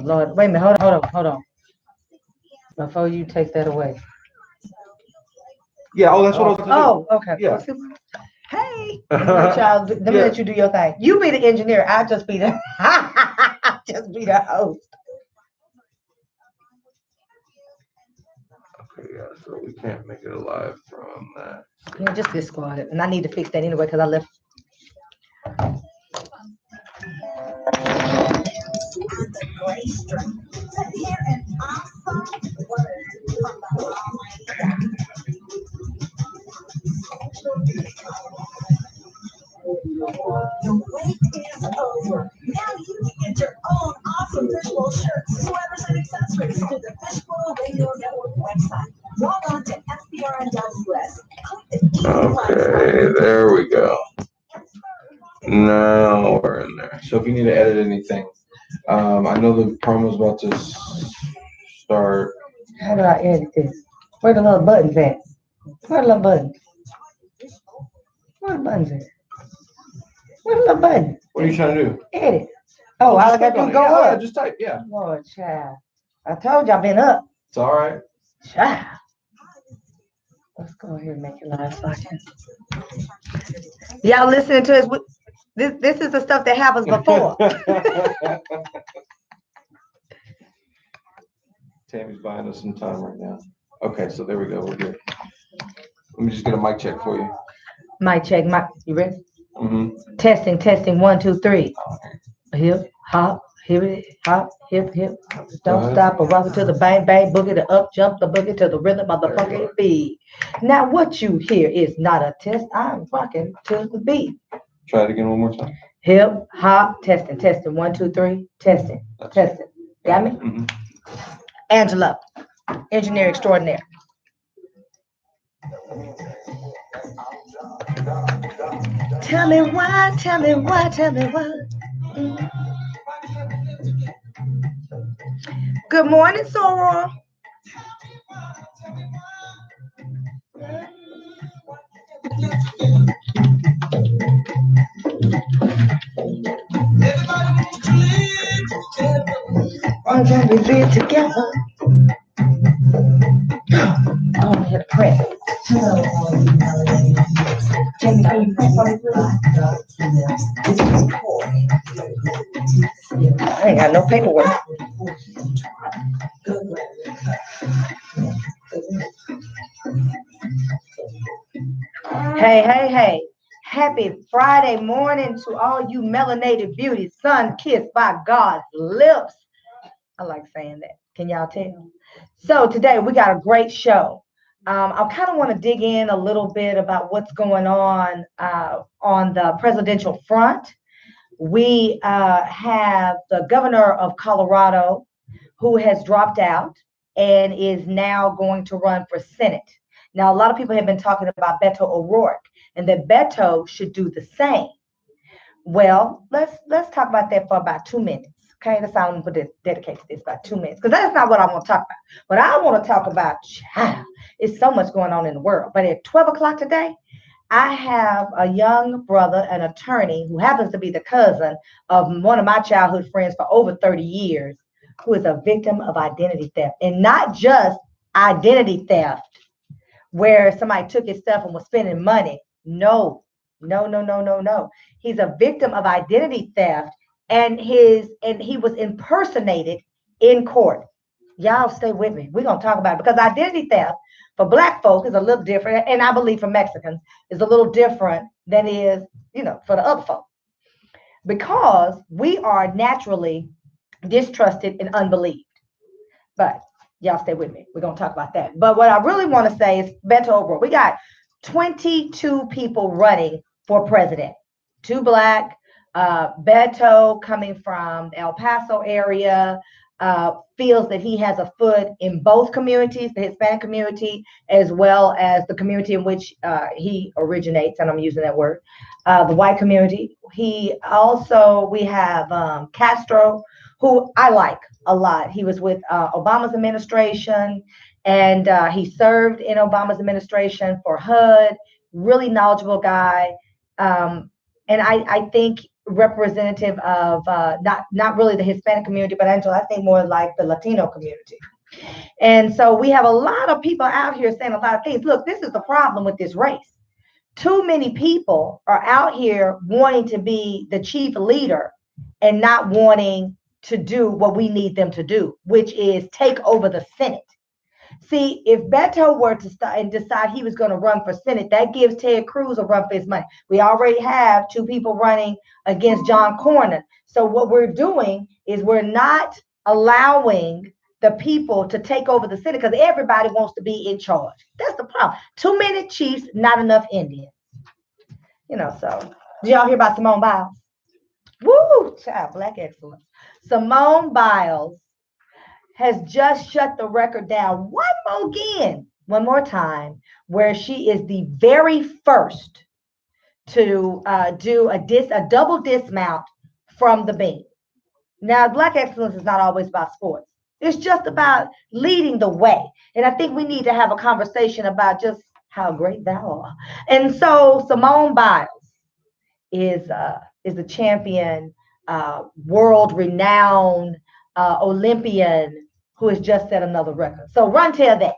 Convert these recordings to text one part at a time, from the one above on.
Lord. Wait a minute. Hold on. Before you take that away. Yeah. Oh, that's what I was going to Oh, okay. Yeah. Hey, let me let you do your thing. You be the engineer. I just be the just be the host. Okay, yeah, so we can't make it alive from that. Yeah, just discard it, and I need to fix that anyway because I left. The wait is over. Now you can get your own awesome fishbowl shirts, sweaters, and accessories to the Fishbowl Radio Network website. Log on to fbrn.us. Click the Okay, there we go. Now we're in there. So if you need to edit anything, I know the promo's about to start. How do I edit this? Where the little buttons at? Where the little buttons? Where the buttons at? Where the little button? What are you trying to do? Edit. Oh, all I gotta do is go yeah, up. yeah, just type, yeah. Lord, child. I told you I've been up. It's all right. Child. Let's go ahead and make it live so I can. Y'all listening to us? This is the stuff that happens before. Tammy's buying us some time right now. Okay, so there we go. We're good. Let me just get a mic check for you. Mic check. You ready? Mm-hmm. Testing. 1, 2, 3. Hip, hop, hip, hop, hip. Don't stop or rock it to the bang, bang, boogie, the up, jump the boogie to the rhythm of the funky beat. Now what you hear is not a test. I'm rocking to the beat. Try it again one more time. Hip, hop, testing. 1, 2, 3, testing. Got me? Mm-hmm. Angela, engineer extraordinaire. Tell me why. Mm. Good morning, Soror. Why can't we be together? Oh, I had to press. Jamie, can you press on it, please? I ain't got no paperwork. Hey. Happy Friday morning to all you melanated beauties, sun kissed by God's lips. I like saying that. Can y'all tell? So today we got a great show. I kind of want to dig in a little bit about what's going on the presidential front. We have the governor of Colorado who has dropped out and is now going to run for Senate. Now, a lot of people have been talking about Beto O'Rourke and that Beto should do the same. Well, let's talk about that for about 2 minutes. Okay, that's how I'm going to dedicate to this, about 2 minutes, because that's not what I want to talk about. What I want to talk about, is so much going on in the world. But at 12 o'clock today, I have a young brother, an attorney, who happens to be the cousin of one of my childhood friends for over 30 years, who is a victim of identity theft. And not just identity theft, where somebody took his stuff and was spending money. No. He's a victim of identity theft, and he was impersonated in court. Y'all stay with me. We're going to talk about it, because identity theft for Black folk is a little different, and I believe for Mexicans is a little different than is, for the other folk. Because we are naturally distrusted and unbelieved. But y'all stay with me. We're going to talk about that. But what I really want to say is Beto O'Rourke. We got 22 people running for president. 2 Black, Beto coming from the El Paso area, feels that he has a foot in both communities, the Hispanic community, as well as the community in which he originates, and I'm using that word, the white community. We have Castro, who I like a lot. He was with Obama's administration, and he served in Obama's administration for HUD, really knowledgeable guy. And I think representative of not really the Hispanic community, but Angela, I think more like the Latino community. And so we have a lot of people out here saying a lot of things. Look, this is the problem with this race. Too many people are out here wanting to be the chief leader and not wanting to do what we need them to do, which is take over the Senate. See, if Beto were to start and decide he was going to run for Senate, that gives Ted Cruz a run for his money. We already have two people running against John Cornyn. So what we're doing is we're not allowing the people to take over the Senate because everybody wants to be in charge. That's the problem. Too many chiefs, not enough Indians. So did y'all hear about Simone Biles? Woo, child, Black excellence. Simone Biles has just shut the record down one more time, where she is the very first to do a double dismount from the beam. Now, Black excellence is not always about sports. It's just about leading the way. And I think we need to have a conversation about just how great thou art. And so Simone Biles is a champion, world-renowned Olympian who has just set another record. So run tell that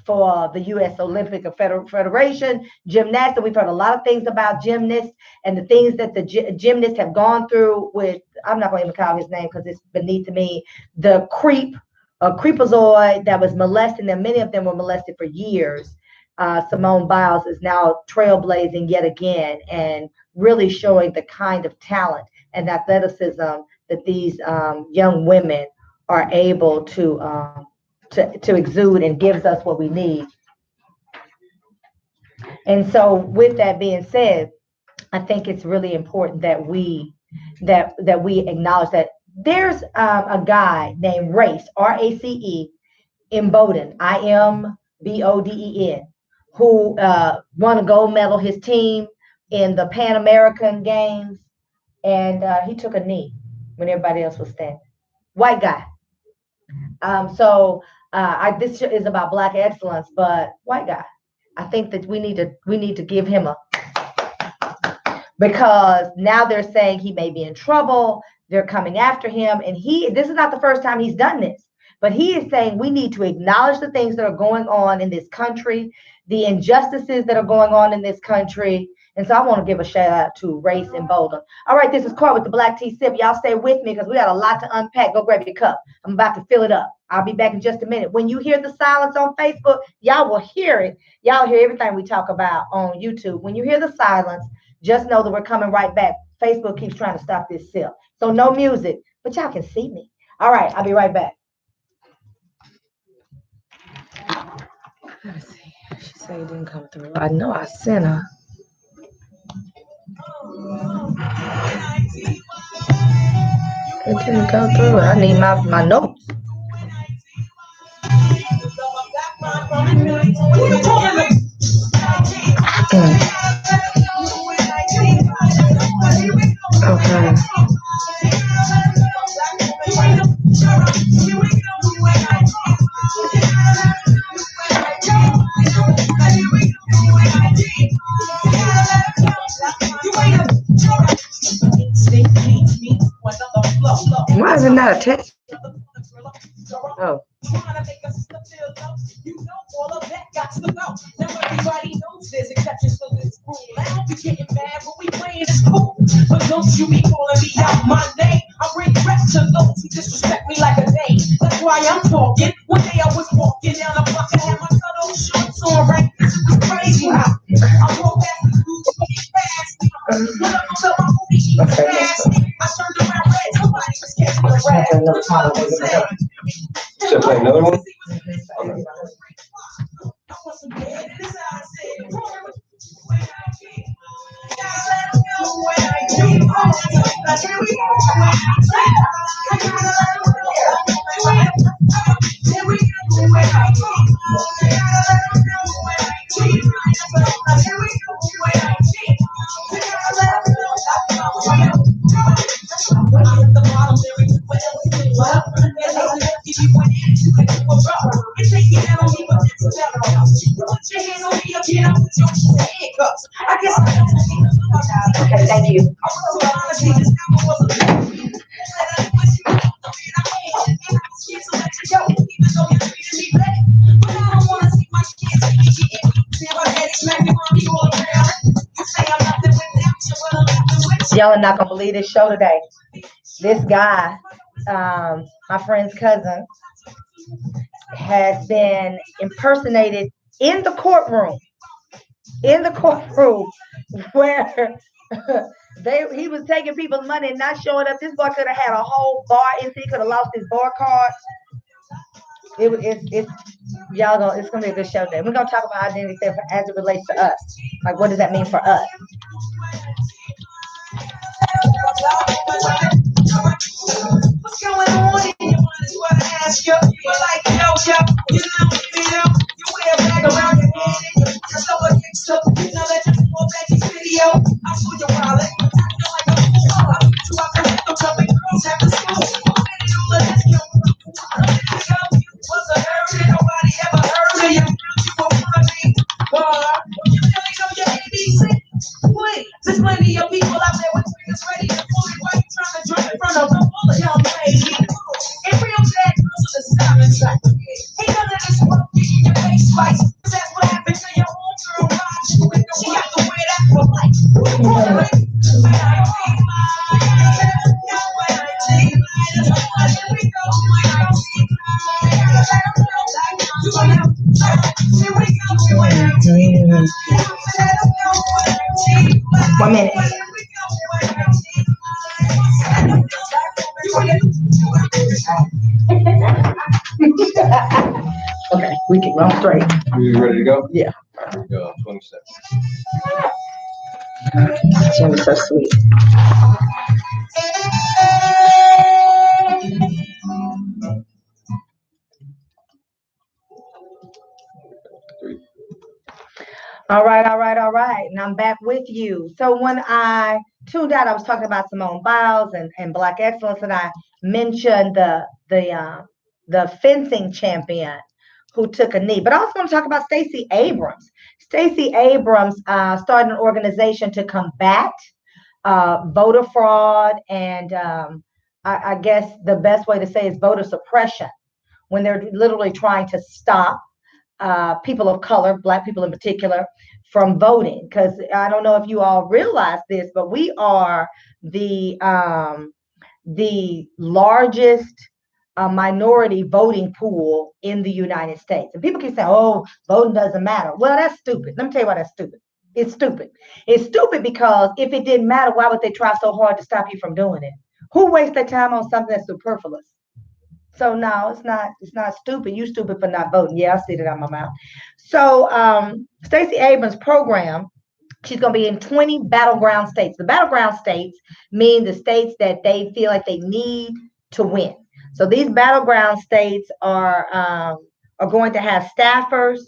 for the U.S. Olympic Federation, gymnastics. We've heard a lot of things about gymnasts and the things that the gymnasts have gone through with, I'm not going to even call his name because it's beneath me, the creepazoid that was molesting them. Many of them were molested for years. Simone Biles is now trailblazing yet again and really showing the kind of talent and athleticism that these young women are able to exude, and gives us what we need. And so with that being said, I think it's really important that we acknowledge that there's a guy named Race, R-A-C-E, Imboden, I-M-B-O-D-E-N, who won a gold medal, his team, in the Pan American Games, and he took a knee when everybody else was standing. White guy. This is about Black excellence, but white guy. I think that we need to give him because now they're saying he may be in trouble. They're coming after him, and this is not the first time he's done this. But he is saying we need to acknowledge the things that are going on in this country, the injustices that are going on in this country. And so I want to give a shout out to Race and Boulder. All right, this is Court with the Black Tea Sip. Y'all stay with me because we got a lot to unpack. Go grab your cup. I'm about to fill it up. I'll be back in just a minute. When you hear the silence on Facebook, y'all will hear it. Y'all hear everything we talk about on YouTube. When you hear the silence, just know that we're coming right back. Facebook keeps trying to stop this sip. So no music, but y'all can see me. All right, I'll be right back. Let's see. She said it didn't come through. I know I sent her. It didn't go through. I need my notes. Okay. Why is it not attached? Oh. Everybody knows there's exceptions to this rule. I don't be getting mad when we playing this cool. But don't you be calling me out my name. I bring rep to those who disrespect me like a name. That's why I'm talking. One day I was walking down the block and had my cutoff shorts on, right? This is crazy how I walk past the dude really fast. When I felt my booty, he was fast. I turned around red, somebody was catching the rat. Should I play another one? Okay. Okay, thank you. Y'all are not gonna believe this show today. This guy, my friend's cousin, has been impersonated in the courtroom. In the courtroom, where he was taking people's money and not showing up. This boy could have had a whole bar. He could have lost his bar card. It's y'all gonna it's gonna be a good show today. We're gonna talk about identity theft as it relates to us. Like, what does that mean for us? What's going on in your mind is what I ask you. But like, yo, you wear a bag around your head. That's all it takes to now let you go back this video. I'll show you while it. I feel like a fool. I beat you up and hit the jumping girls at the school. I'm ready to let this go. Was a hurry, nobody ever heard of you. You were one of me. You really know your ABC. Please, there's plenty of people out there with triggers ready to pull it. Why you trying to jump in front of the bullet? Young lady. In real bad girls with a silent track. Ain't none of this work getting your face twice. That's what happened to your old girl, Raj. She got to wear that for life. One minute. Okay, we can run straight. You ready to go? Yeah. Here we go. 20 seconds. Jim is so sweet. All right. And I'm back with you. So when I tuned out, I was talking about Simone Biles and Black excellence, and I mentioned the fencing champion who took a knee. But I also want to talk about Stacey Abrams. Stacey Abrams started an organization to combat voter fraud, and I guess the best way to say is voter suppression, when they're literally trying to stop people of color, Black people in particular, from voting. Because I don't know if you all realize this, but we are the largest minority voting pool in the United States. And people keep saying, oh, voting doesn't matter. Well, that's stupid. Let me tell you why that's stupid. It's stupid. It's stupid because if it didn't matter, why would they try so hard to stop you from doing it? Who wastes their time on something that's superfluous? So no, it's not stupid. You stupid for not voting. Yeah, I see that on my mouth. So Stacey Abrams' program, she's going to be in 20 battleground states. The battleground states mean the states that they feel like they need to win. So these battleground states are going to have staffers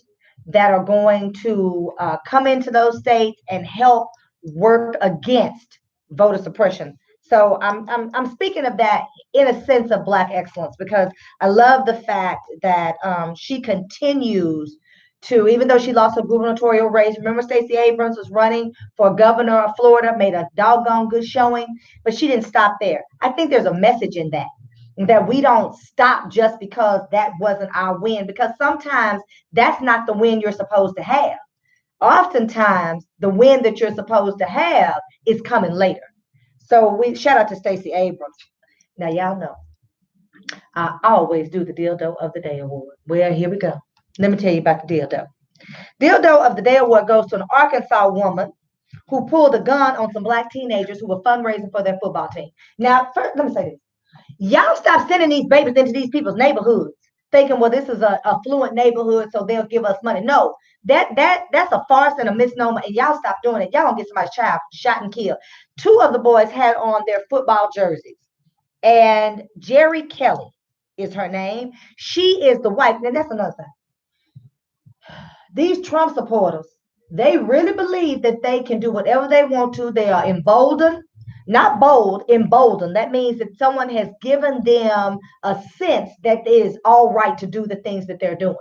that are going to come into those states and help work against voter suppression. So I'm speaking of that in a sense of Black excellence, because I love the fact that she continues to, even though she lost a gubernatorial race. Remember, Stacey Abrams was running for governor of Florida, made a doggone good showing, but she didn't stop there. I think there's a message in that we don't stop just because that wasn't our win, because sometimes that's not the win you're supposed to have. Oftentimes, the win that you're supposed to have is coming later. So we shout out to Stacey Abrams. Now, y'all know, I always do the Dildo of the Day Award. Well, here we go. Let me tell you about the Dildo. Dildo of the Day Award goes to an Arkansas woman who pulled a gun on some Black teenagers who were fundraising for their football team. Now, first, let me say this. Y'all stop sending these babies into these people's neighborhoods thinking, well, this is a affluent neighborhood, so they'll give us money. No, that's a farce and a misnomer, and y'all stop doing it. Y'all gonna get somebody's child shot and killed. Two of the boys had on their football jerseys, and Jerry Kelly is her name. She is the wife. Now, that's another thing. These Trump supporters, they really believe that they can do whatever they want to. They are emboldened. Not bold, emboldened. That means that someone has given them a sense that it is all right to do the things that they're doing.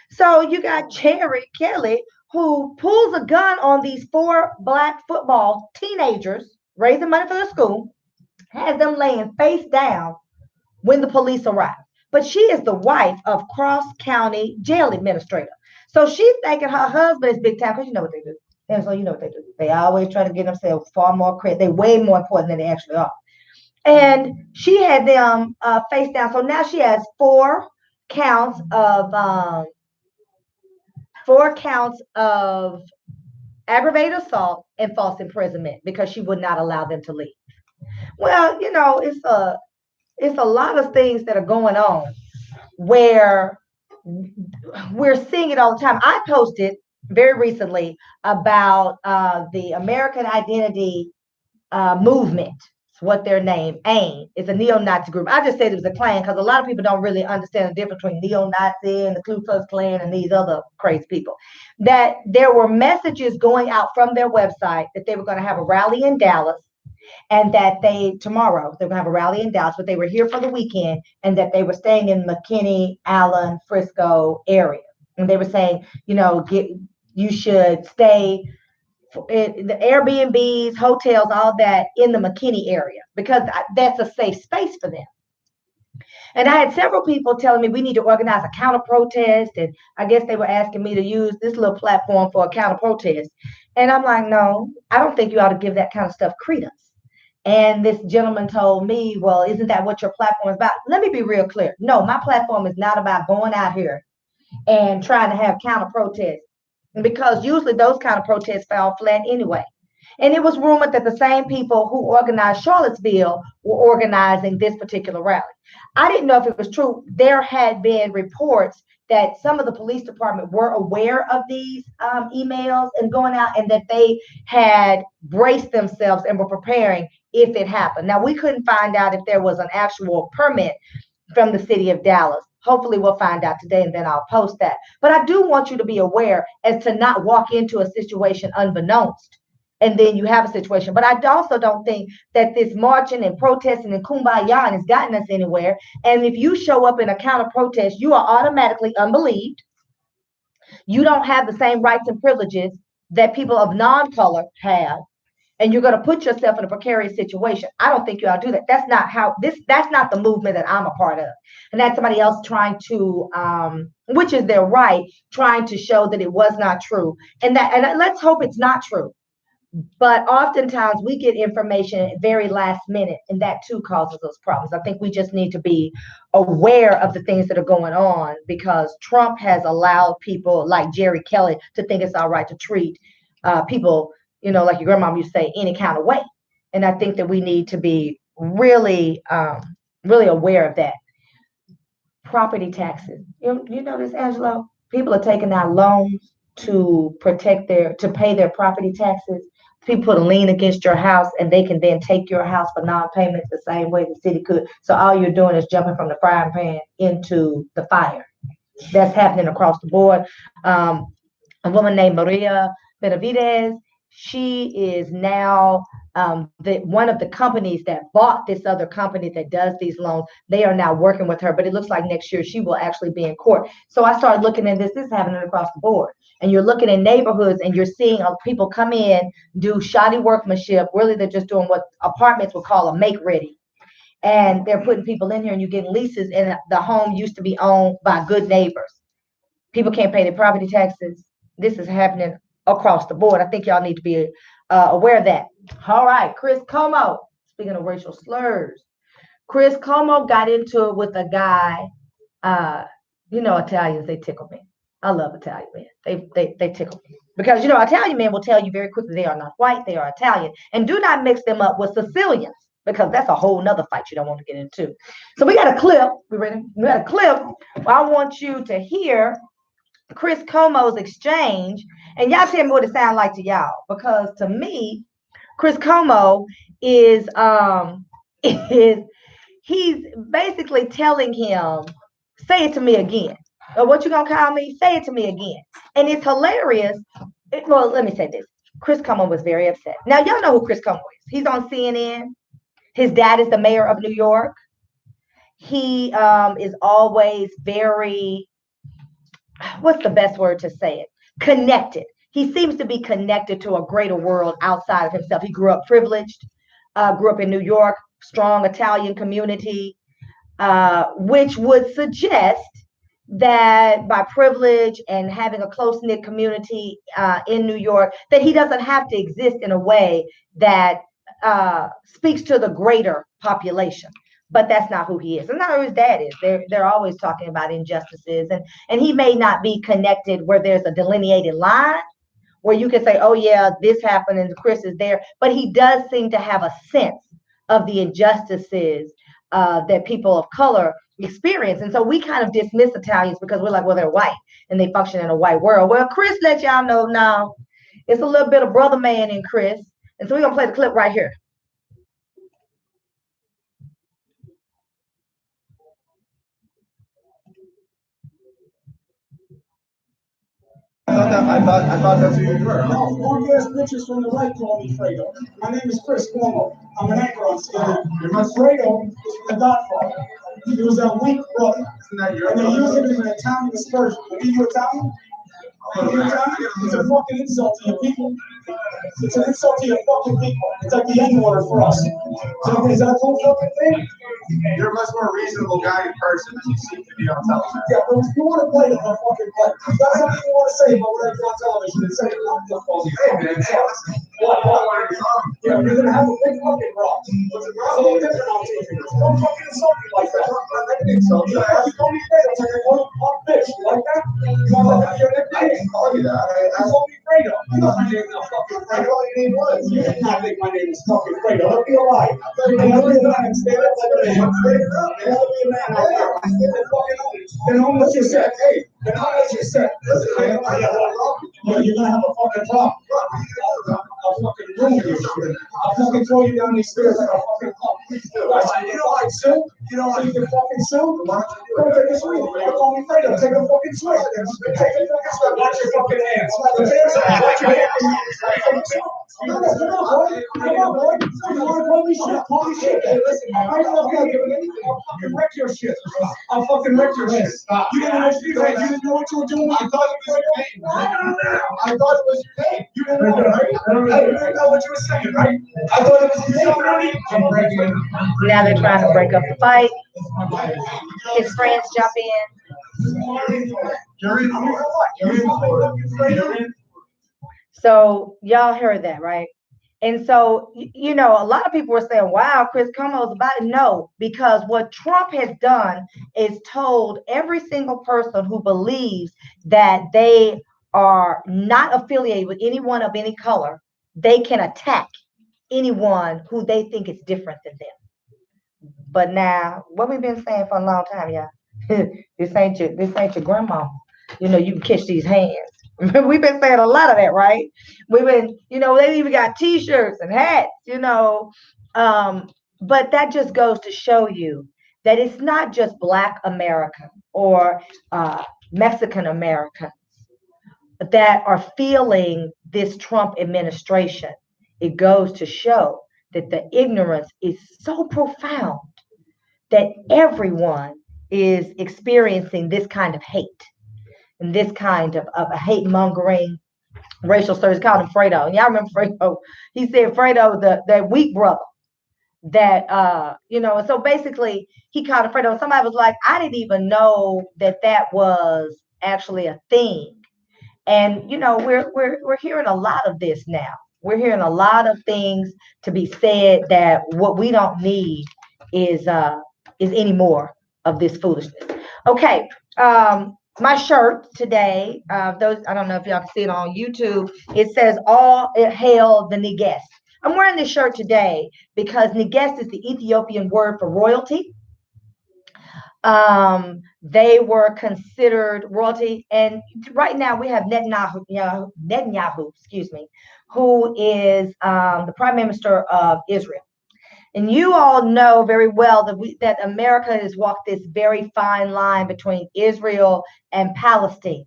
So you got Jerry Kelly, who pulls a gun on these four black football teenagers, raising money for the school, has them laying face down when the police arrive. But she is the wife of Cross County jail administrator. So she's thinking her husband is big time because you know what they do. And so you know what they do. They always try to get themselves far more credit. They're way more important than they actually are. And she had them face down. So now she has counts of um, 4 counts of aggravated assault and false imprisonment because she would not allow them to leave. Well, it's a lot of things that are going on where we're seeing it all the time. I posted very recently about the American Identity Movement. It's what their name, AIM, is a neo-Nazi group. I just said it was a Klan because a lot of people don't really understand the difference between neo-Nazi and the Ku Klux Klan and these other crazy people. That there were messages going out from their website that they were going to have a rally in Dallas and that tomorrow they're going to have a rally in Dallas, but they were here for the weekend and that they were staying in McKinney, Allen, Frisco area. And they were saying, you should stay in the Airbnbs, hotels, all that in the McKinney area because that's a safe space for them. And I had several people telling me we need to organize a counter protest. And I guess they were asking me to use this little platform for a counter protest. And I'm like, no, I don't think you ought to give that kind of stuff credence. And this gentleman told me, well, isn't that what your platform is about? Let me be real clear. No, my platform is not about going out here and trying to have counter protests because usually those kind of protests fall flat anyway. And it was rumored that the same people who organized Charlottesville were organizing this particular rally. I didn't know if it was true. There had been reports that some of the police department were aware of these emails and going out and that they had braced themselves and were preparing if it happened. Now, we couldn't find out if there was an actual permit from the city of Dallas. Hopefully we'll find out today and then I'll post that. But I do want you to be aware as to not walk into a situation unbeknownst. And then you have a situation. But I also don't think that this marching and protesting and kumbaya has gotten us anywhere. And if you show up in a counter protest, you are automatically unbelieved. You don't have the same rights and privileges that people of non-color have. And you're going to put yourself in a precarious situation. I don't think you ought to do that. That's not the movement that I'm a part of. And that's somebody else trying to, which is their right, trying to show that it was not true. And let's hope it's not true. But oftentimes we get information very last minute, and that too causes us problems. I think we just need to be aware of the things that are going on because Trump has allowed people like Jerry Kelly to think it's all right to treat people, like your grandma used to say, any kind of way. And I think that we need to be really, really aware of that. Property taxes. You know this, Angelo? People are taking out loans to pay their property taxes. People put a lien against your house and they can then take your house for non-payments the same way the city could. So all you're doing is jumping from the frying pan into the fire. That's happening across the board. A woman named Maria Benavides, she is now one of the companies that bought this other company that does these loans. They are now working with her, but it looks like next year she will actually be in court. So I started looking at this is happening across the board. And you're looking in neighborhoods and you're seeing people come in, do shoddy workmanship. Really, they're just doing what apartments would call a make ready. And they're putting people in here and you're getting leases. And the home used to be owned by good neighbors. People can't pay their property taxes. This is happening across the board. I think y'all need to be aware of that. All right, Chris Como. Speaking of racial slurs, Chris Como got into it with a guy. Italians, they tickle me. I love Italian men. They tickle me because Italian men will tell you very quickly they are not white, they are Italian, and do not mix them up with Sicilians because that's a whole nother fight you don't want to get into. So we got a clip. We ready? We got a clip. I want you to hear Chris Como's exchange, and y'all tell me what it sounds like to y'all because to me, Chris Como is he's basically telling him, say it to me again. Or what you gonna call me? Say it to me again. And it's hilarious. Well, let me say this. Chris Como was very upset. Now, y'all know who Chris Como is. He's on CNN. His dad is the mayor of New York. He is always very, what's the best word to say it? Connected. he seems to be connected to a greater world outside of himself. He grew up privileged, grew up in New York, strong Italian community, which would suggest that by privilege and having a close-knit community in New York, that he doesn't have to exist in a way that speaks to the greater population. But that's not who he is. And not who his dad is. They're always talking about injustices. And he may not be connected where there's a delineated line where you can say, oh, yeah, this happened and Chris is there. But he does seem to have a sense of the injustices that people of color experience. And so we kind of dismiss Italians because we're like, well, they're white and they function in a white world. Well, Chris let y'all know now it's a little bit of brother man in Chris. And so we're going to play the clip right here. I thought that's who you were. No, long-ass bitches from the right call me Fredo. My name is Chris Cuomo. I'm an anchor on CNN. My Fredo is from the Godfather. He was that weak brother. And they use him as an Italian aspersion. Are you Italian? It's a fucking insult to your people. It's an insult to your fucking people. It's like the N-word for us. Is that a whole fucking thing? You're a much more reasonable guy in person than you seem to be on television. Yeah, but if you want to play the fucking play, you got something you want to say about what I do on television, and say it on the phone. Hey, man, what? Yeah, you're going to have a big fucking rock. It's a little different on TV. Don't fucking insult me like that. I didn't insult you. You call me Fredo. It's like I call you punk bitch. You like that? You want that to be your nickname? I didn't call you that. I called me Fredo. You know my name is fucking Fredo. All your name was. You did not think my name is fucking Fredo. Don't be a liar. And don't be a man. Stand up like a man. Stand up. And don't be a man out there. I stand up fucking on it. Then how much you said? Hey, then how much you said? Listen, man. You're gonna have a fucking problem. I'll fucking ruin you. I'll fucking throw you down these stairs like a fucking pump. You don't like sue? You don't like you can fucking sue? Why don't you do it? Take a swing. You call me Fredo. Take a fucking swing. Take a fucking swing. Watch your fucking hands. Watch your hands. Come on, boy. Come on, boy. You want to call me shit? Call me shit. Hey, listen, man. I don't know if I'm doing anything. I'll fucking wreck your shit. I'll fucking wreck your shit. Stop. You didn't know what you were doing. I thought it was your name. I thought it was your name. You didn't know, right? You didn't know what you were saying, right? I thought it was your name. Now they're trying to break up the fight. His friends jump in. So y'all heard that, right? And so, you know, a lot of people were saying, wow, Chris Cuomo's about it. No, because what Trump has done is told every single person who believes that they are not affiliated with anyone of any color, they can attack anyone who they think is different than them. But now, what we've been saying for a long time, y'all, this ain't your grandma. You know, you can catch these hands. We've been saying a lot of that, right? We've been, you know, they even got T-shirts and hats, you know. But that just goes to show you that it's not just Black American or Mexican Americans that are feeling this Trump administration. It goes to show that the ignorance is so profound that everyone is experiencing this kind of hate and this kind of a hate mongering racial slurs. Called him Fredo. And y'all remember Fredo? He said Fredo, the weak brother. That you know, and so basically he called him Fredo. And somebody was like, I didn't even know that was actually a thing. And you know, we're hearing a lot of this now. We're hearing a lot of things to be said that what we don't need is any more of this foolishness. Okay. My shirt today, those I don't know if y'all can see it on YouTube. It says "All hail the Neges." I'm wearing this shirt today because Neges is the Ethiopian word for royalty. They were considered royalty, and right now we have Netanyahu, excuse me, who is the Prime Minister of Israel. And you all know very well that America has walked this very fine line between Israel and Palestine.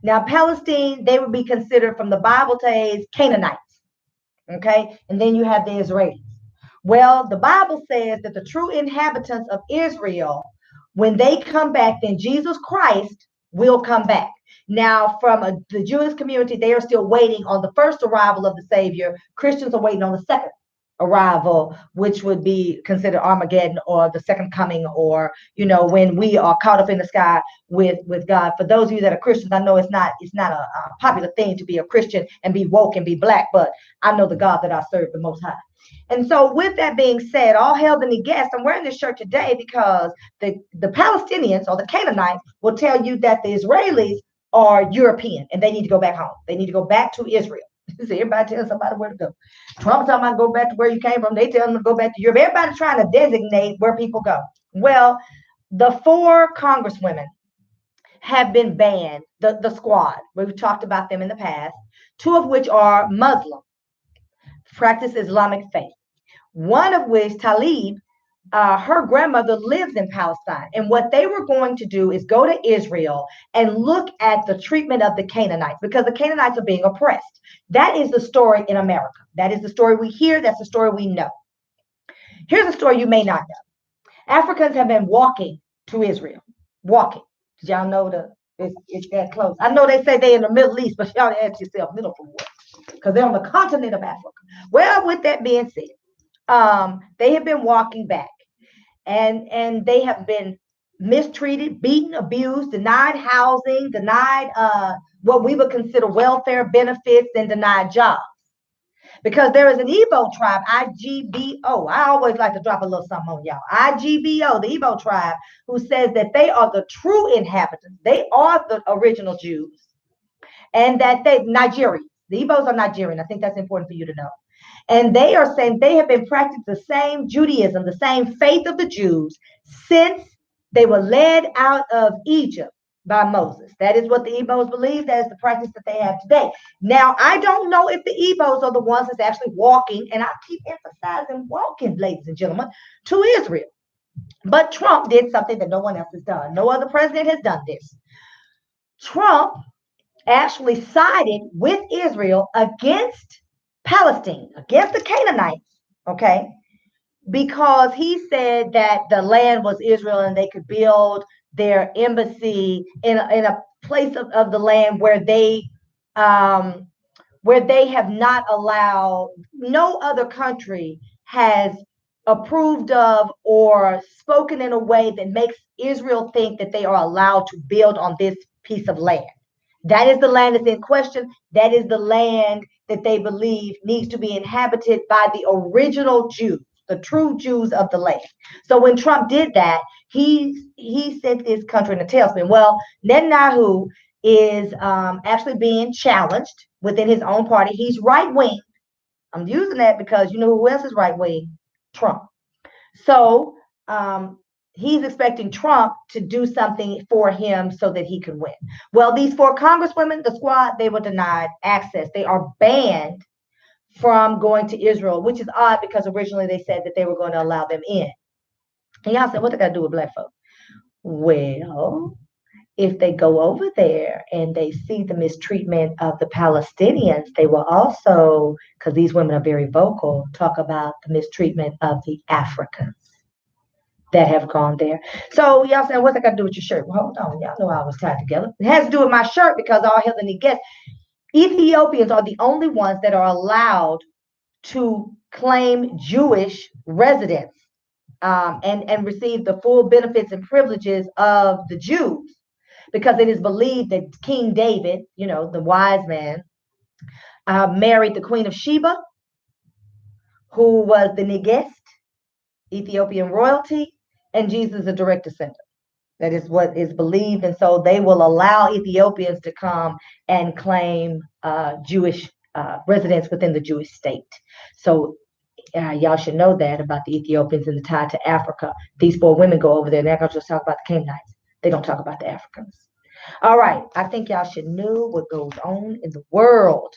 Now, Palestine, they would be considered from the Bible days Canaanites, okay? And then you have the Israelis. Well, the Bible says that the true inhabitants of Israel, when they come back, then Jesus Christ will come back. Now, from the Jewish community, they are still waiting on the first arrival of the Savior. Christians are waiting on the second arrival, which would be considered Armageddon or the second coming, or when we are caught up in the sky with God. For those of you that are Christians, I know it's not a popular thing to be a Christian and be woke and be black, but I know the God that I serve, the Most High. And so, with that being said, all hail the Negev. I'm wearing this shirt today because the Palestinians or the Canaanites will tell you that the Israelis are European and they need to go back home. They need to go back to Israel. So everybody tells somebody where to go. Trump talking about go back to where you came from. They tell them to go back to Europe. Everybody's trying to designate where people go. Well, the 4 congresswomen have been banned, the squad. We've talked about them in the past, 2 of which are Muslim, practice Islamic faith. One of which, Talib, her grandmother lives in Palestine. And what they were going to do is go to Israel and look at the treatment of the Canaanites, because the Canaanites are being oppressed. That is the story in America. That is the story we hear. That's the story we know. Here's a story you may not know. Africans have been walking to Israel. Walking. Did y'all know it's that close? I know they say they're in the Middle East, but y'all ask yourself, middle from what? Because they're on the continent of Africa. Well, with that being said, they have been walking back, and they have been mistreated, beaten, abused, denied housing, denied what we would consider welfare benefits, and denied jobs. Because there is an Igbo tribe, IGBO. I always like to drop a little something on y'all. IGBO, the Igbo tribe, who says that they are the true inhabitants. They are the original Jews. And that Nigerians. The Igbos are Nigerian. I think that's important for you to know. And they are saying they have been practicing the same Judaism, the same faith of the Jews since they were led out of Egypt by Moses. That is what the Igbos believe. That is the practice that they have today. Now, I don't know if the Igbos are the ones that's actually walking, and I keep emphasizing walking, ladies and gentlemen, to Israel. But Trump did something that no one else has done. No other president has done this. Trump actually sided with Israel against Palestine, against the Canaanites, okay? Because he said that the land was Israel and they could build their embassy in a place of the land where they have not allowed, no other country has approved of or spoken in a way that makes Israel think that they are allowed to build on this piece of land. That is the land that's in question. That is the land that they believe needs to be inhabited by the original Jews, the true Jews of the land. So when Trump did that, he sent this country in a tailspin. Well, Netanyahu is actually being challenged within his own party. He's right-wing. I'm using that because you know who else is right-wing? Trump. So he's expecting Trump to do something for him so that he can win. Well, these 4 congresswomen, the squad, they were denied access. They are banned from going to Israel, which is odd because originally they said that they were going to allow them in. And y'all said, what they got to do with black folk? Well, if they go over there and they see the mistreatment of the Palestinians, they will also, because these women are very vocal, talk about the mistreatment of the Africans that have gone there. So y'all saying, what's that got to do with your shirt? Well, hold on. Y'all know I was tied together. It has to do with my shirt because all hail the Negev. Ethiopians are the only ones that are allowed to claim Jewish residence and receive the full benefits and privileges of the Jews, because it is believed that King David, the wise man, married the Queen of Sheba, who was the Negest, Ethiopian royalty, and Jesus is a direct descendant. That is what is believed. And so they will allow Ethiopians to come and claim Jewish residents within the Jewish state. So y'all should know that about the Ethiopians and the tie to Africa. These 4 women go over there and they're going to just talk about the Canaanites. They're going to talk about the Africans. All right. I think y'all should know what goes on in the world.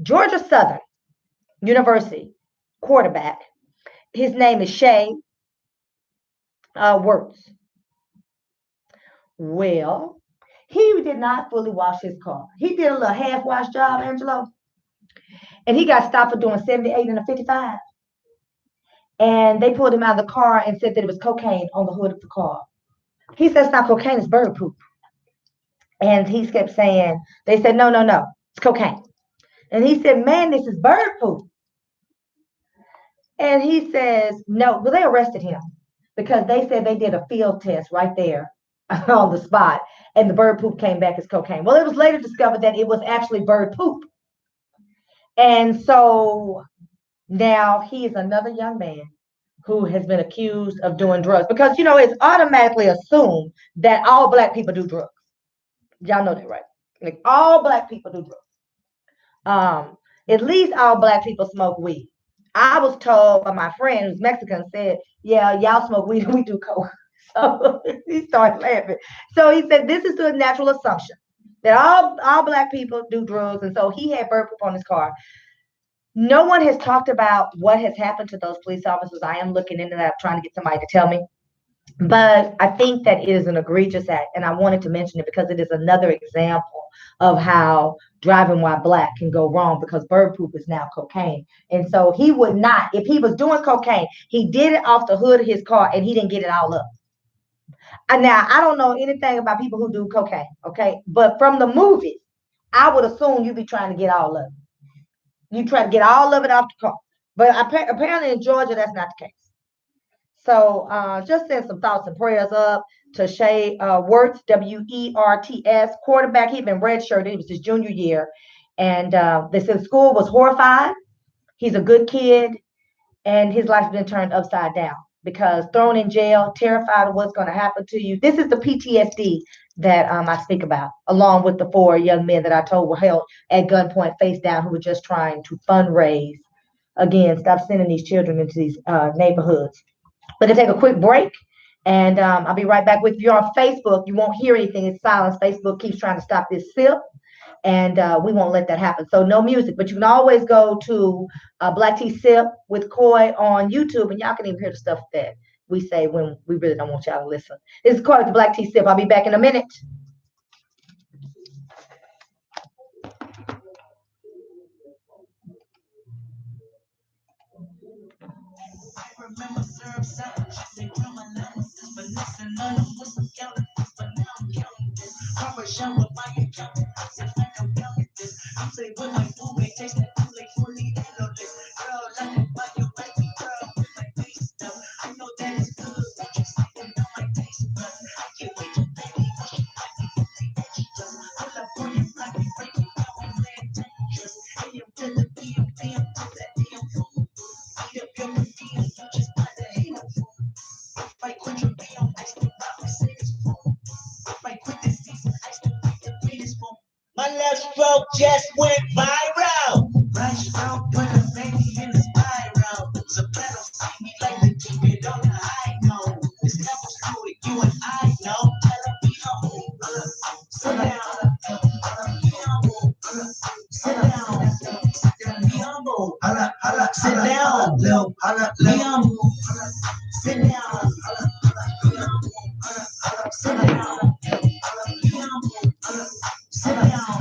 Georgia Southern University quarterback. His name is Shea Werts. Well, he did not fully wash his car. He did a little half-wash job, Angelo. And he got stopped for doing 78 and a 55. And they pulled him out of the car and said that it was cocaine on the hood of the car. He said it's not cocaine, it's bird poop. And he kept saying, they said, no, no, no, it's cocaine. And he said, man, this is bird poop. And he says, no. Well, they arrested him because they said they did a field test right there on the spot, and the bird poop came back as cocaine. Well, it was later discovered that it was actually bird poop. And so now he is another young man who has been accused of doing drugs because, it's automatically assumed that all black people do drugs. Y'all know that, right? Like all black people do drugs. At least all black people smoke weed. I was told by my friend who's Mexican said, "Yeah, y'all smoke weed, we do coke." So he started laughing. So he said, "This is the natural assumption that all black people do drugs," and so he had bird poop on his car. No one has talked about what has happened to those police officers. I am looking into that, trying to get somebody to tell me. But I think that it is an egregious act, and I wanted to mention it because it is another example of how driving while black can go wrong because bird poop is now cocaine. And so he would not, if he was doing cocaine, he did it off the hood of his car and he didn't get it all up. And now, I don't know anything about people who do cocaine, okay? But from the movies, I would assume you'd be trying to get all of it. You try to get all of it off the car. But apparently in Georgia, that's not the case. So just send some thoughts and prayers up to Shay Wertz, Werts, quarterback. He'd been redshirted. It was his junior year. And they said school was horrified. He's a good kid. And his life's been turned upside down because thrown in jail, terrified of what's going to happen to you. This is the PTSD that I speak about, along with the 4 young men that I told were held at gunpoint face down who were just trying to fundraise. Again, stop sending these children into these neighborhoods. We're going to take a quick break, and I'll be right back with you. If you're on Facebook, you won't hear anything. It's silence. Facebook keeps trying to stop this sip, and we won't let that happen. So no music, but you can always go to Black Tea Sip with Coy on YouTube, and y'all can even hear the stuff that we say when we really don't want y'all to listen. This is Coy with the Black Tea Sip. I'll be back in a minute. Remember syrup salad, they come analysis, but listen, none of what's counterfeit, but now I'm counting this. Parmesan with my accountant, it's like I'm counting this. I'm saying with my food, they taste that food, they fully handle this. Girl, let me buy your baby girl with my face stuff. I know that it's good, but you say that know my taste buds. I can't wait to baby, what you like me, what they extras. Pull up on you like me, break it down, I'm laying dangerous. Hey, I'm to the BM, to that damn food. Eat up your DM, you just buy the hate of food. If I quit your BM, I still buy Mercedes phone. If I quit this season, I still buy the greatest phone. My left stroke just went viral. Right stroke put a baby in the spiral. Soprano see me like to keep it on the high note. This level's cool, you and I know. Tell me humble, sit down. Be humble, sit down. Be humble, sit down. Be humble, sit down. Be humble, sit down. Be humble, sit down.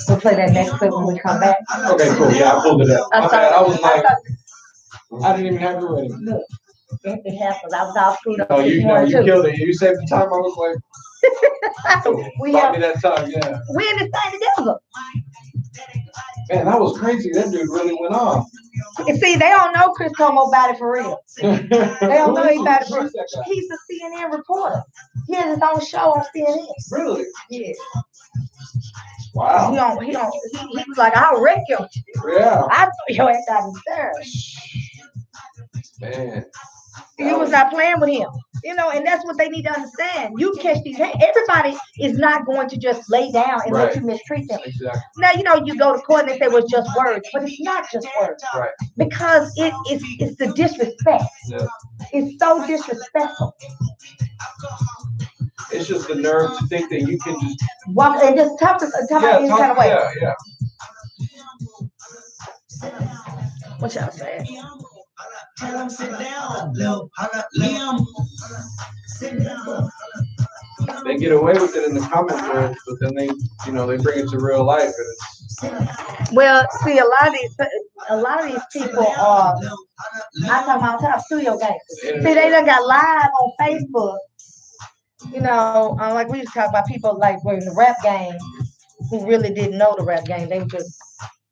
We'll play that next clip when we come back. Okay, cool. Yeah, I pulled it up. I'm My sorry. bad. I was like, I didn't even have it ready. Look, it happens. I was all screwed up. No, this you morning, too. killed it. You saved the time. I was like, we bought me that time, yeah. we in this thing together. Man, that was crazy. That dude really went off. And see, they don't know Chris Como about it for real. They don't know he about it for real. He's a CNN reporter. He has his own show on CNN. Really? Yeah. Wow. He was like, I'll wreck you. Yeah. I'll throw your ass out the stairs. Man. You was not playing with him. And that's what they need to understand. You catch these, everybody is not going to just lay down and let you mistreat them. Exactly. Now, you go to court and they say, well, it's just words, but it's not just words. Right. Because it's the disrespect. Yeah. It's so disrespectful. It's just the nerve to think that you can just walk and just talk any kind of way. Yeah. What y'all saying? Tell them sit down, Liam. Sit down. They get away with it in the comment threads, but then they bring it to real life, and it's. Well, see, a lot of these people are. I talk about studio gangsters. See, they done got live on Facebook Like we used to talk about people like were in the rap game who really didn't know the rap game. They were just,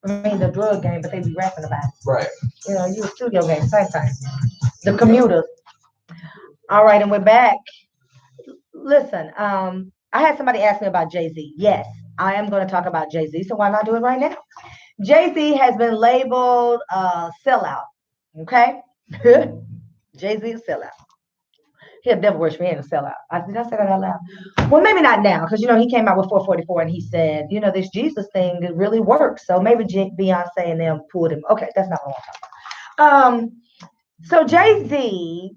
I mean, the drug game, but they be rapping about it. Right. You a studio game, same thing. The commuters. All right, and we're back. Listen, I had somebody ask me about Jay Z. Yes, I am going to talk about Jay Z. So why not do it right now? Jay Z has been labeled a sellout. Okay, Jay Z a sellout. He'll never wish me in a sellout. Did I say that out loud? Well, maybe not now, because he came out with 444 and he said, this Jesus thing it really works. So maybe Beyonce and them pulled him. Okay, that's not what I want to talk about. So Jay Z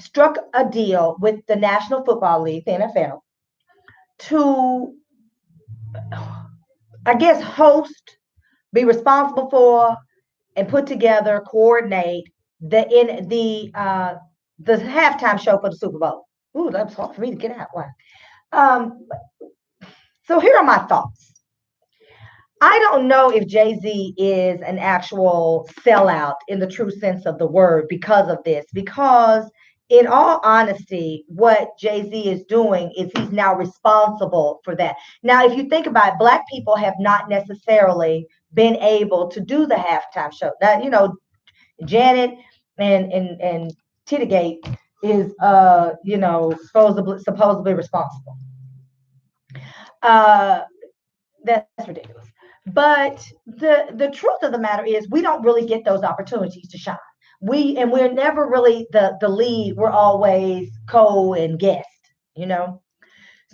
struck a deal with the National Football League, the NFL, to, I guess, host, be responsible for, and put together, coordinate the halftime show for the Super Bowl. Ooh, that's hard for me to get out. Why? Um, so here are my thoughts. I don't know if Jay Z is an actual sellout in the true sense of the word because of this. Because, in all honesty, what Jay Z is doing is he's now responsible for that. Now, if you think about it, Black people have not necessarily been able to do the halftime show. Now, Janet and Tittygate is supposedly responsible. Uh, that's ridiculous. But the truth of the matter is we don't really get those opportunities to shine. We're never really the lead. We're always co and guest, you know.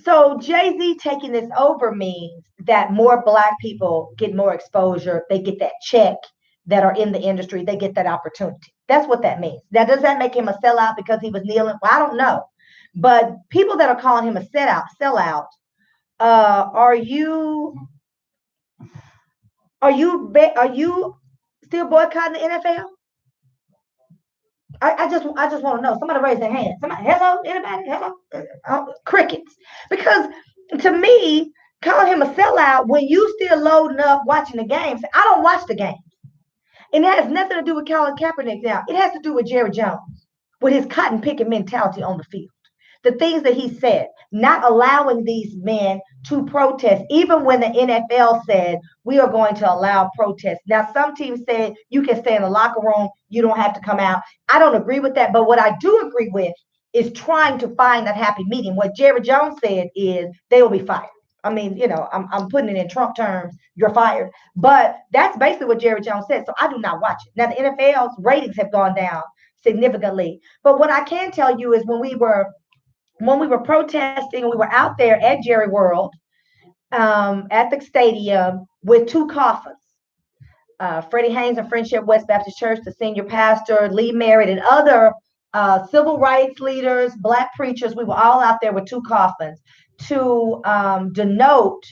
So Jay-Z taking this over means that more Black people get more exposure. They get that check that are in the industry. They get that opportunity. That's what that means. Now, does that make him a sellout because he was kneeling? Well, I don't know. But people that are calling him a sellout, are you still boycotting the NFL? I just want to know. Somebody raise their hand. Somebody, hello, anybody, hello, crickets. Because to me, calling him a sellout when you still loading up watching the games. I don't watch the games, and it has nothing to do with Colin Kaepernick. Now it has to do with Jerry Jones with his cotton picking mentality on the field. The things that he said, not allowing these men to protest, even when the NFL said we are going to allow protests. Now, some teams said you can stay in the locker room, you don't have to come out. I don't agree with that, but what I do agree with is trying to find that happy medium. What Jerry Jones said is they will be fired. I mean, I'm putting it in Trump terms, you're fired. But that's basically what Jerry Jones said. So I do not watch it. Now, the NFL's ratings have gone down significantly. But what I can tell you is when we were protesting, we were out there at Jerry World, at the stadium with two coffins. Freddie Haynes and Friendship West Baptist Church, the senior pastor, Lee Merritt, and other civil rights leaders, Black preachers. We were all out there with two coffins to denote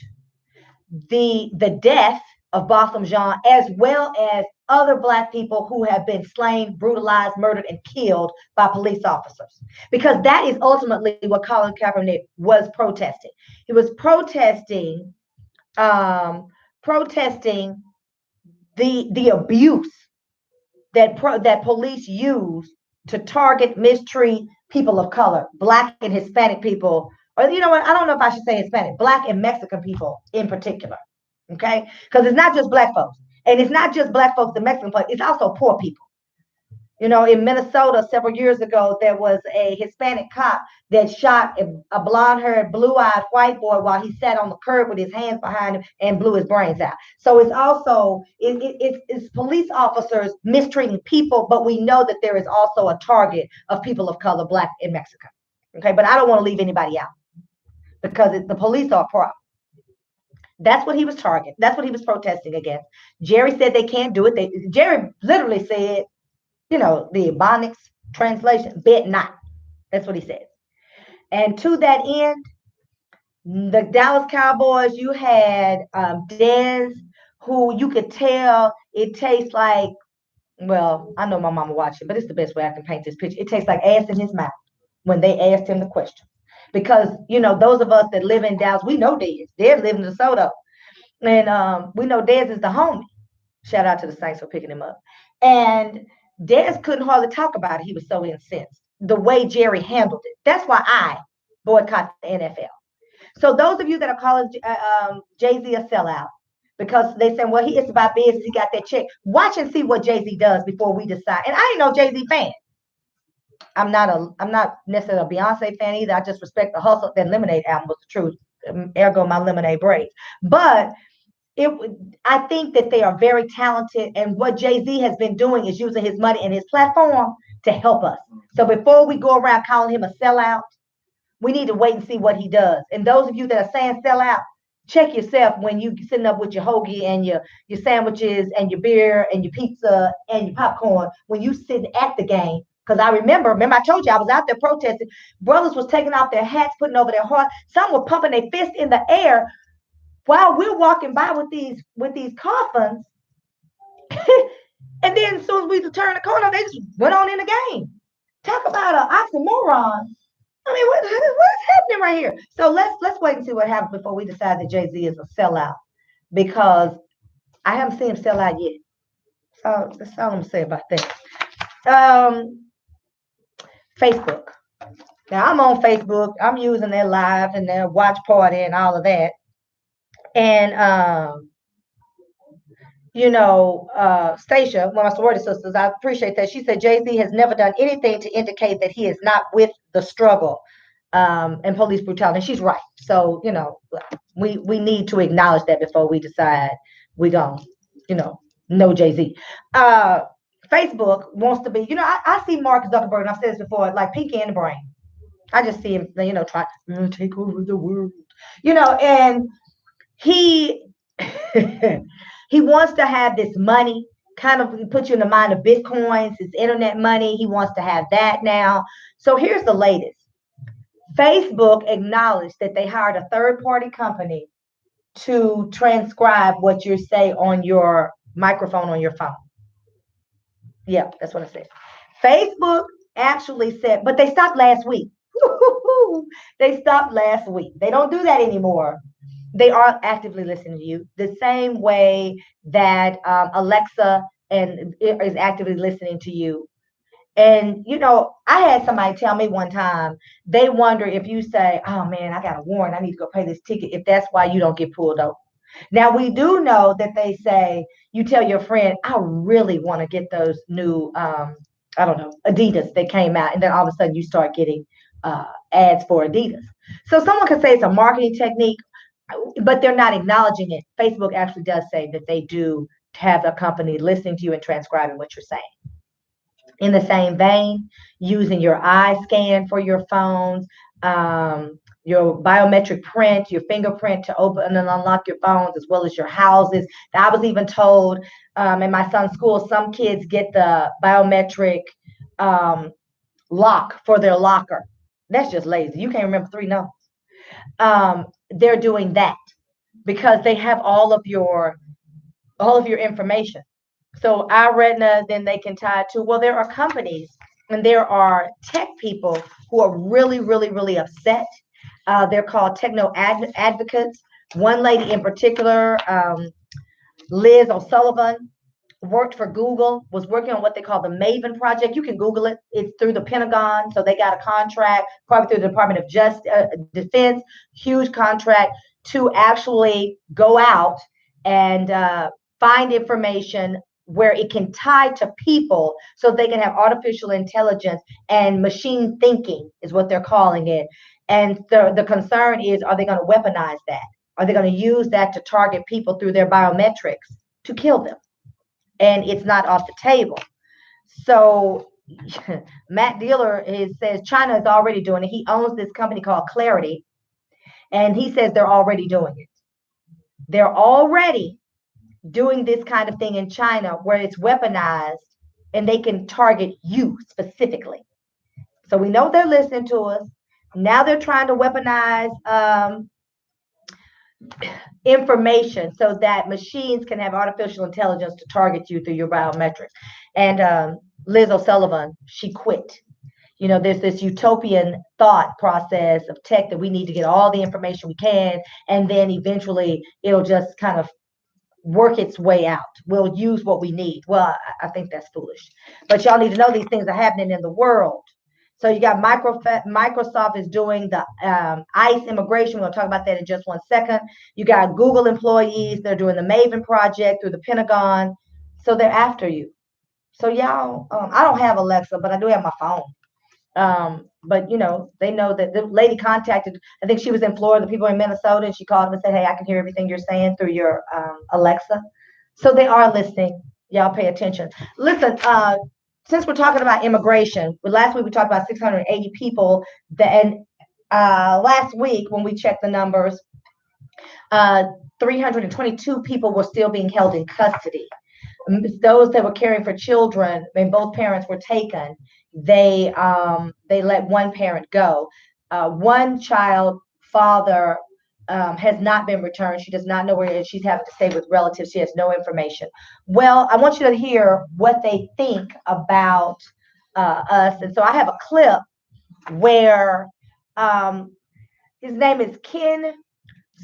the death of Botham Jean, as well as other Black people who have been slain, brutalized, murdered, and killed by police officers. Because that is ultimately what Colin Kaepernick was protesting. He was protesting the abuse that police use to target, mistreat people of color, Black and Hispanic people, or you know what? I don't know if I should say Hispanic, Black and Mexican people in particular. Okay, because it's not just Black folks, and it's not just Black folks and Mexican folks. It's also poor people. In Minnesota several years ago, there was a Hispanic cop that shot a blonde-haired, blue-eyed white boy while he sat on the curb with his hands behind him and blew his brains out. So it's also it's police officers mistreating people, but we know that there is also a target of people of color, Black and Mexican. Okay, but I don't want to leave anybody out because the police are a problem. That's what he was targeting. That's what he was protesting against. Jerry said they can't do it. Jerry literally said, the Ebonics translation, bet not. That's what he said. And to that end, the Dallas Cowboys, you had Dez, who you could tell it tastes like, well, I know my mama watching, but it's the best way I can paint this picture. It tastes like ass in his mouth when they asked him the question. Because, those of us that live in Dallas, we know Dez. Dez lives in DeSoto. And we know Dez is the homie. Shout out to the Saints for picking him up. And Dez couldn't hardly talk about it. He was so incensed. The way Jerry handled it. That's why boycott the NFL. So those of you that are calling Jay-Z a sellout because they say, well, it's about business, he got that check. Watch and see what Jay-Z does before we decide. And I ain't no Jay-Z fan. I'm not necessarily a Beyonce fan either. I just respect the hustle. That Lemonade album was the truth. Ergo my lemonade braids. But I think that they are very talented, and what Jay-Z has been doing is using his money and his platform to help us. So before we go around calling him a sellout, we need to wait and see what he does. And those of you that are saying sellout, check yourself when you sitting up with your hoagie and your sandwiches and your beer and your pizza and your popcorn when you sitting at the game. Because I remember I told you I was out there protesting. Brothers was taking off their hats, putting over their heart. Some were pumping their fist in the air while we're walking by with these coffins. And then as soon as we turned the corner, they just went on in the game. Talk about an oxymoron. I mean, what's happening right here? So let's wait and see what happens before we decide that Jay-Z is a sellout, because I haven't seen him sell out yet. So that's all I'm gonna say about that. Facebook. Now I'm on Facebook. I'm using their live and their watch party and all of that. And Stacia, one of my sorority sisters, I appreciate that. She said Jay-Z has never done anything to indicate that he is not with the struggle and police brutality. And she's right. So, we need to acknowledge that before we decide we gonna, know Jay-Z. Facebook wants to be, I see Mark Zuckerberg, and I've said this before, like Pinky in the Brain. I just see him, try to take over the world, and he he wants to have this money, kind of put you in the mind of Bitcoins, his internet money. He wants to have that now. So here's the latest. Facebook acknowledged that they hired a third-party company to transcribe what you say on your microphone on your phone. Yeah, that's what I said. Facebook actually said, but they stopped last week. They stopped last week. They don't do that anymore. They are actively listening to you the same way that Alexa is actively listening to you. And, I had somebody tell me one time, they wonder if you say, oh man, I got a warrant, I need to go pay this ticket, if that's why you don't get pulled over. Now, we do know that they say, you tell your friend, I really want to get those new, Adidas that came out. And then all of a sudden you start getting ads for Adidas. So someone could say it's a marketing technique, but they're not acknowledging it. Facebook actually does say that they do have a company listening to you and transcribing what you're saying. In the same vein, using your eye scan for your phones, your biometric print, your fingerprint to open and unlock your phones, as well as your houses. I was even told in my son's school, some kids get the biometric lock for their locker. That's just lazy. You can't remember 3 numbers. They're doing that because they have all of your information. So our retina, then they can tie to, well, there are companies and there are tech people who are really, really, really upset. They're called techno advocates. One lady in particular, Liz O'Sullivan, worked for Google, was working on what they call the Maven project. You can Google it. It's through the Pentagon. So they got a contract, probably through the Department of Defense, huge contract to actually go out and find information where it can tie to people so they can have artificial intelligence and machine thinking is what they're calling it. And the concern is, are they going to weaponize that? Are they going to use that to target people through their biometrics to kill them? And it's not off the table. So Matt Dealer says China is already doing it. He owns this company called Clarity. And he says they're already doing it. They're already doing this kind of thing in China where it's weaponized and they can target you specifically. So we know they're listening to us. Now they're trying to weaponize information so that machines can have artificial intelligence to target you through your biometrics. And Liz O'Sullivan, she quit. There's this utopian thought process of tech that we need to get all the information we can, and then eventually it'll just kind of work its way out. We'll use what we need. Well, I think that's foolish. But y'all need to know these things are happening in the world. So you got Microsoft is doing the ICE immigration. We'll talk about that in just 1 second. You got Google employees. They're doing the Maven project through the Pentagon. So they're after you. So y'all, I don't have Alexa, but I do have my phone. But they know that the lady contacted, I think she was in Florida, the people in Minnesota, and she called them and said, hey, I can hear everything you're saying through your Alexa. So they are listening. Y'all pay attention. Listen, since we're talking about immigration, last week we talked about 680 people and last week when we checked the numbers, 322 people were still being held in custody. Those that were caring for children, when both parents were taken, they let one parent go. One child father has not been returned. She does not know where it is. She's having to stay with relatives. She has no information. Well, I want you to hear what they think about us. And so I have a clip where his name is Ken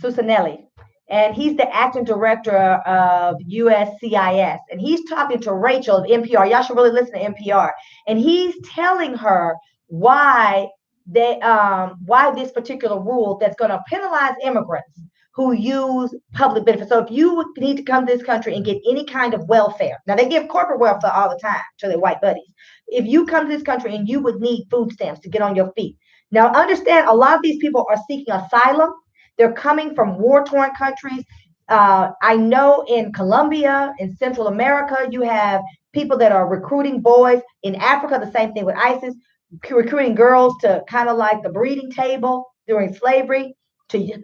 Susanelli, and he's the acting director of USCIS. And he's talking to Rachel of NPR. Y'all should really listen to NPR. And he's telling her why this particular rule that's going to penalize immigrants who use public benefits. So if you need to come to this country and get any kind of welfare, now they give corporate welfare all the time to their white buddies. If you come to this country and you would need food stamps to get on your feet. Now understand, a lot of these people are seeking asylum. They're coming from war-torn countries. I know in Colombia, in Central America, you have people that are recruiting boys. In Africa, the same thing with ISIS, recruiting girls to kind of like the breeding table during slavery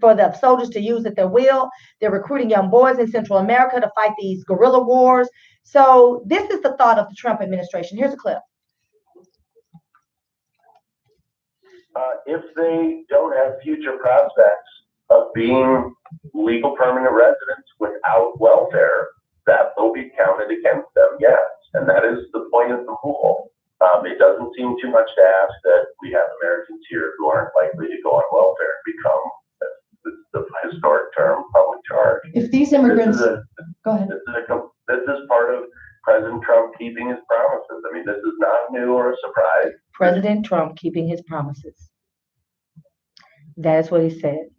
for the soldiers to use at their will. They're recruiting young boys in Central America to fight these guerrilla wars. So this is the thought of the Trump administration. Here's a clip. If they don't have future prospects of being legal permanent residents without welfare, that will be counted against them, yes. And that is the point of the rule. It doesn't seem too much to ask that we have Americans here who aren't likely to go on welfare and become, the historic term, public charge. If these immigrants, go ahead. This is part of President Trump keeping his promises. I mean, this is not new or a surprise. President Trump keeping his promises. That is what he said.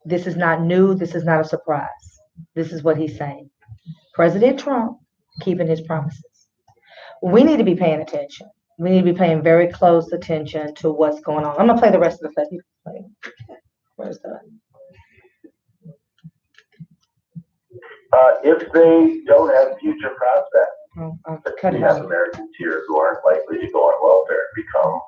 This is not new. This is not a surprise. This is what he's saying. President Trump keeping his promises. We need to be paying attention. We need to be paying very close attention to what's going on. I'm going to play the rest of the clip. Where's the... If they don't have future prospects, we have Americans here who aren't likely to go on welfare and become.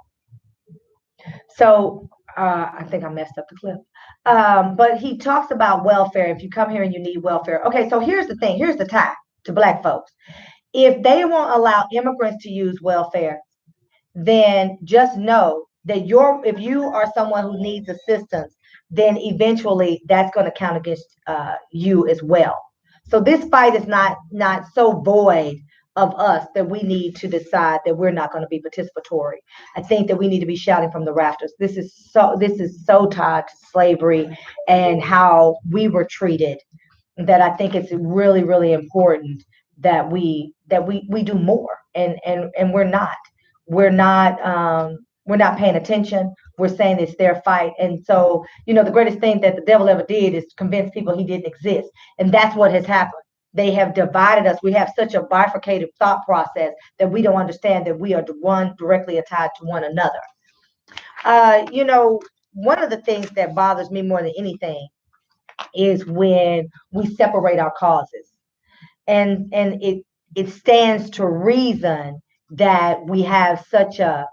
So I think I messed up the clip. But he talks about welfare. If you come here and you need welfare. Okay, so here's the thing. Here's the tie to Black folks. If they won't allow immigrants to use welfare, then just know that if you are someone who needs assistance, then eventually that's going to count against you as well. So this fight is not so void of us that we need to decide that we're not going to be participatory. I think that we need to be shouting from the rafters. This is so tied to slavery and how we were treated that I think it's really, really important that we do more, and we're not paying attention. We're saying it's their fight. And so, the greatest thing that the devil ever did is convince people he didn't exist. And that's what has happened. They have divided us. We have such a bifurcated thought process that we don't understand that we are directly tied to one another. One of the things that bothers me more than anything is when we separate our causes. And it stands to reason that we have such a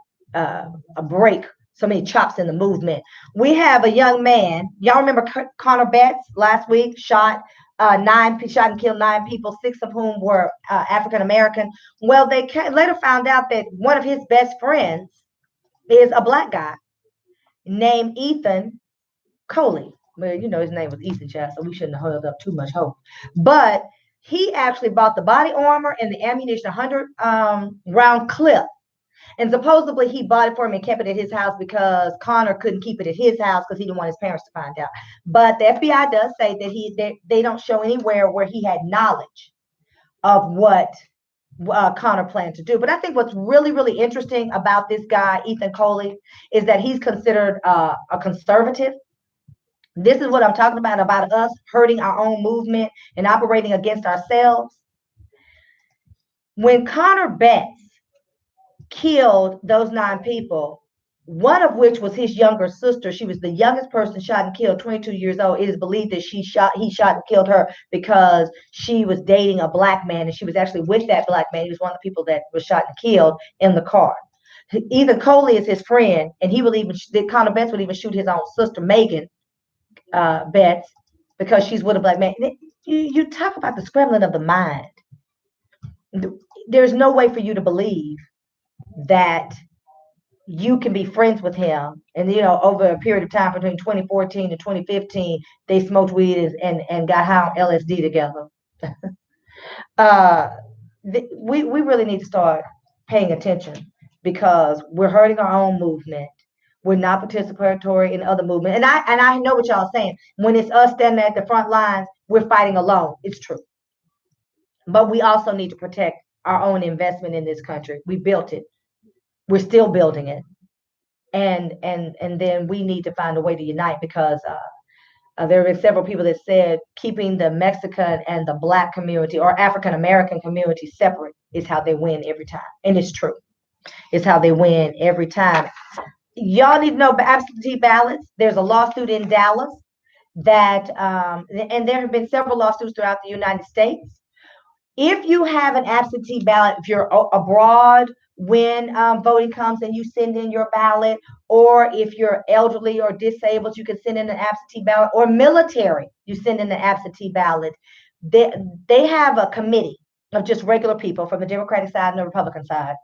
break, so many chops in the movement. We have a young man. Y'all remember Connor Betts last week shot and killed 9 people, 6 of whom were African American. Well, they later found out that one of his best friends is a Black guy named Ethan Coley. Well, his name was Ethan Chad, so we shouldn't have held up too much hope. But he actually bought the body armor and the ammunition, 100 round clip. And supposedly he bought it for him and kept it at his house because Connor couldn't keep it at his house because he didn't want his parents to find out. But the FBI does say that they don't show anywhere where he had knowledge of what Connor planned to do. But I think what's really, really interesting about this guy, Ethan Coley, is that he's considered a conservative. This is what I'm talking about us hurting our own movement and operating against ourselves. When Connor Betts killed those 9 people, one of which was his younger sister. She was the youngest person shot and killed, 22 years old. It is believed that he shot and killed her because she was dating a black man, and she was actually with that black man. He was one of the people that was shot and killed in the car. Ethan Coley is his friend, and he will even, Connor Betts would even shoot his own sister, Megan Betts, because she's with a black man. You talk about the scrambling of the mind. There's no way for you to believe that you can be friends with him. And, over a period of time between 2014 and 2015, they smoked weed and got high on LSD together. We really need to start paying attention, because we're hurting our own movement. We're not participatory in other movements. And I know what y'all are saying. When it's us standing at the front lines, we're fighting alone. It's true. But we also need to protect our own investment in this country. We built it. We're still building it. And then we need to find a way to unite, because there have been several people that said keeping the Mexican and the black community or African American community separate is how they win every time. And it's true. It's how they win every time. Y'all need to know absentee ballots. There's a lawsuit in Dallas that, and there have been several lawsuits throughout the United States. If you have an absentee ballot, if you're abroad when voting comes and you send in your ballot, or if you're elderly or disabled, you can send in an absentee ballot, or military, you send in an absentee ballot. They have a committee of just regular people from the Democratic side and the Republican side,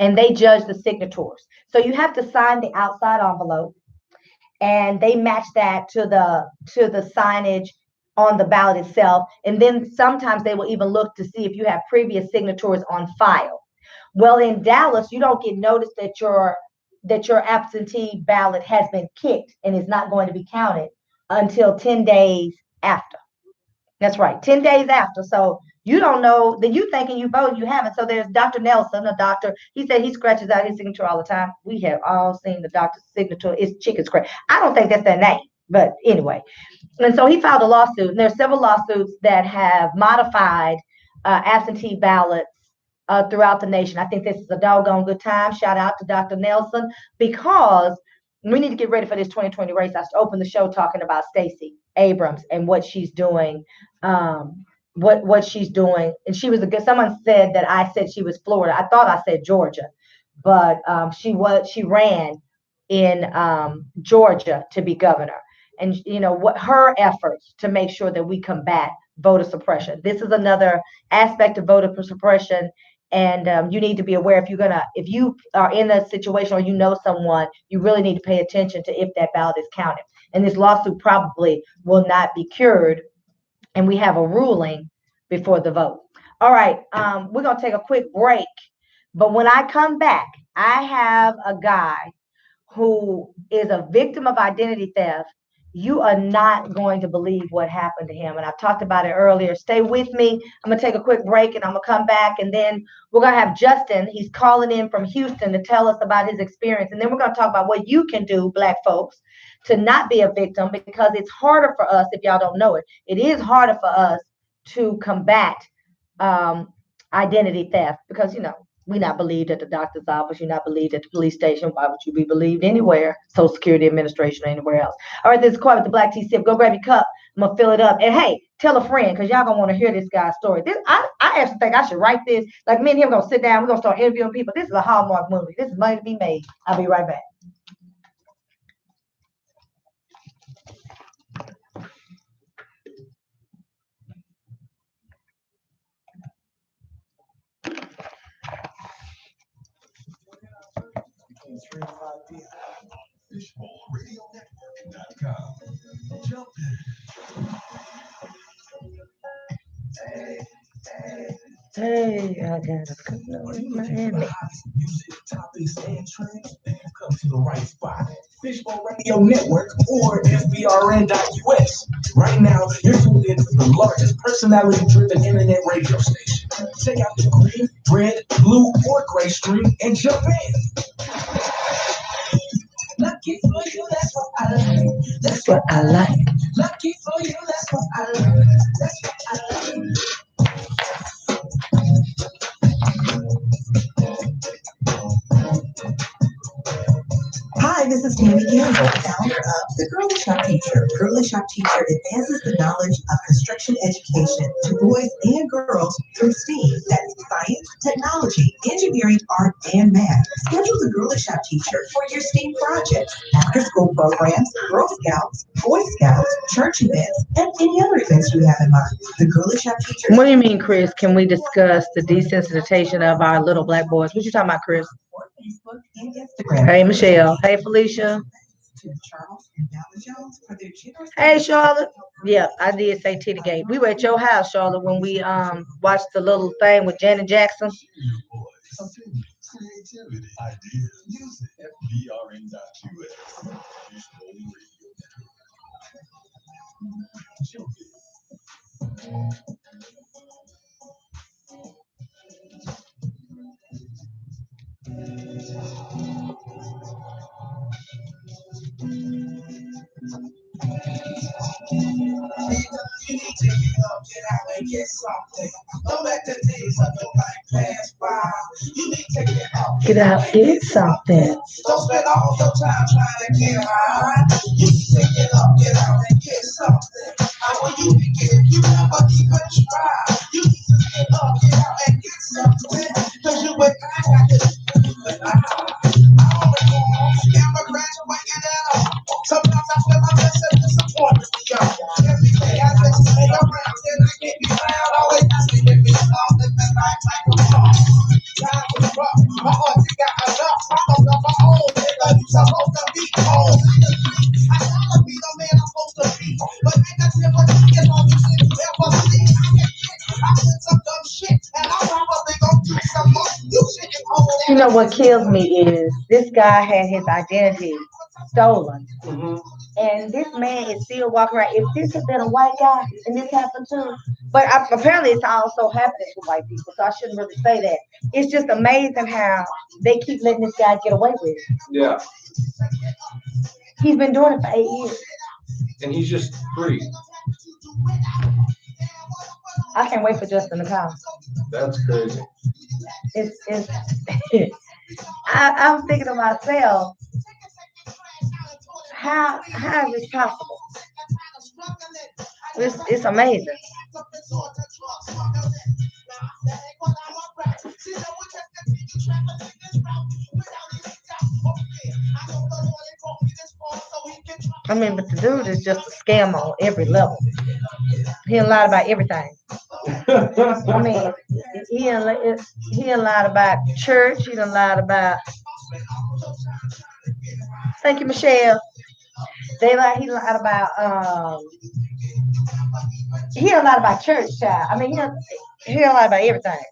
and they judge the signatures. So you have to sign the outside envelope, and they match that to the signage on the ballot itself. And then sometimes they will even look to see if you have previous signatures on file. Well, in Dallas, you don't get notice that your absentee ballot has been kicked and is not going to be counted until 10 days after. That's right, 10 days after. So you don't know, then you thinking you voted, you haven't. So there's Dr. Nelson, a doctor. He said he scratches out his signature all the time. We have all seen the doctor's signature. It's chicken scratch. I don't think that's their name, but anyway. And so he filed a lawsuit, and there's several lawsuits that have modified absentee ballots throughout the nation. I think this is a doggone good time. Shout out to Dr. Nelson, because we need to get ready for this 2020 race. I opened the show talking about Stacey Abrams and what she's doing. What she's doing, and she was someone said that I said she was Florida. I thought I said Georgia, but she ran in Georgia to be governor. And what her efforts to make sure that we combat voter suppression. This is another aspect of voter suppression, and you need to be aware if you are in a situation or you know someone, you really need to pay attention to if that ballot is counted. And this lawsuit probably will not be cured, and we have a ruling before the vote. All right, we're gonna take a quick break, but when I come back, I have a guy who is a victim of identity theft. You are not going to believe what happened to him. And I've talked about it earlier. Stay with me. I'm going to take a quick break, and I'm going to come back. And then we're going to have Justin. He's calling in from Houston to tell us about his experience. And then we're going to talk about what you can do, Black folks, to not be a victim, because it's harder for us, if y'all don't know it. It is harder for us to combat identity theft, because, we're not believed at the doctor's office. You're not believed at the police station. Why would you be believed anywhere? Social Security Administration or anywhere else. All right, this is Coy with the Black Tea Sip. Go grab your cup. I'm going to fill it up. And, hey, tell a friend, because y'all going to want to hear this guy's story. I actually think I should write this. Like, me and him going to sit down. We're going to start interviewing people. This is a Hallmark movie. This is money to be made. I'll be right back. FishboneRadioNetwork.com. Jump Hey, I got a couple of Miami. Music, topics, and trends, then you come to the right spot. Fishbone Radio Network or FBRN.US. Right now, you're tuned into the largest personality-driven internet radio station. Take out the green, red, blue, or gray string and jump in. Lucky for you, that's what I like. That's what I like. Lucky for you, that's what I like. That's what I like. Hi, this is Tammy Campbell, founder of the Girly Shop Teacher. Girly Shop Teacher advances the knowledge of construction education to boys and girls through STEAM. That's science, technology, engineering, art, and math. Schedule the Girly Shop Teacher for your STEAM projects, after-school programs, Girl Scouts, Boy Scouts, church events, and any other events you have in mind. The Girly Shop Teacher. What do you mean, Chris? Can we discuss the desensitization of our little black boys? What you talking about, Chris? Facebook and Instagram. Hey, Michelle. Hey, Felicia. To Charles and Donna Jones for their generous. Hey, Charlotte. Yeah, I did say Titty Gate. We were at your house, Charlotte, when we watched the little thing with Janet Jackson. Creativity, ideas, music, FBRN.QS. You need to get out and get something. Don't let the days of your life pass by. You need to Get out, get something. Don't spend all your time trying to get high. You need to get out and get something. How will you begin? You never even try. You need to get out and get something. Cause you and I got this. I am a graduating now. Sometimes I feel my best and disappointed. Every day I just stay around and I get me found. Always asking if it's something that I take a song. Time was rough. My heart got enough. I don't know my own nigga. You supposed to be home. I gotta be the man I'm supposed to be. But ain't nothing but as long as you ever see. I did some dumb shit and I probably gonna do some more. You shouldn't hold that. You know what kills me is this guy had his identity stolen. And this man is still walking around. If this had been a white guy and this happened to him, but apparently it's also happening to white people, so I shouldn't really say that. It's just amazing how they keep letting this guy get away with it. Yeah, He's been doing it for 8 years. and he's just free. I can't wait for Justin to come. That's crazy. It's I'm thinking to myself, how is this possible? It's amazing. I mean, but the dude is just a scam on every level. He lied about everything. I mean, he lied about church. He done lied about. Thank you, Michelle. He lied about he done lied about church, child. I mean, he done lied about everything.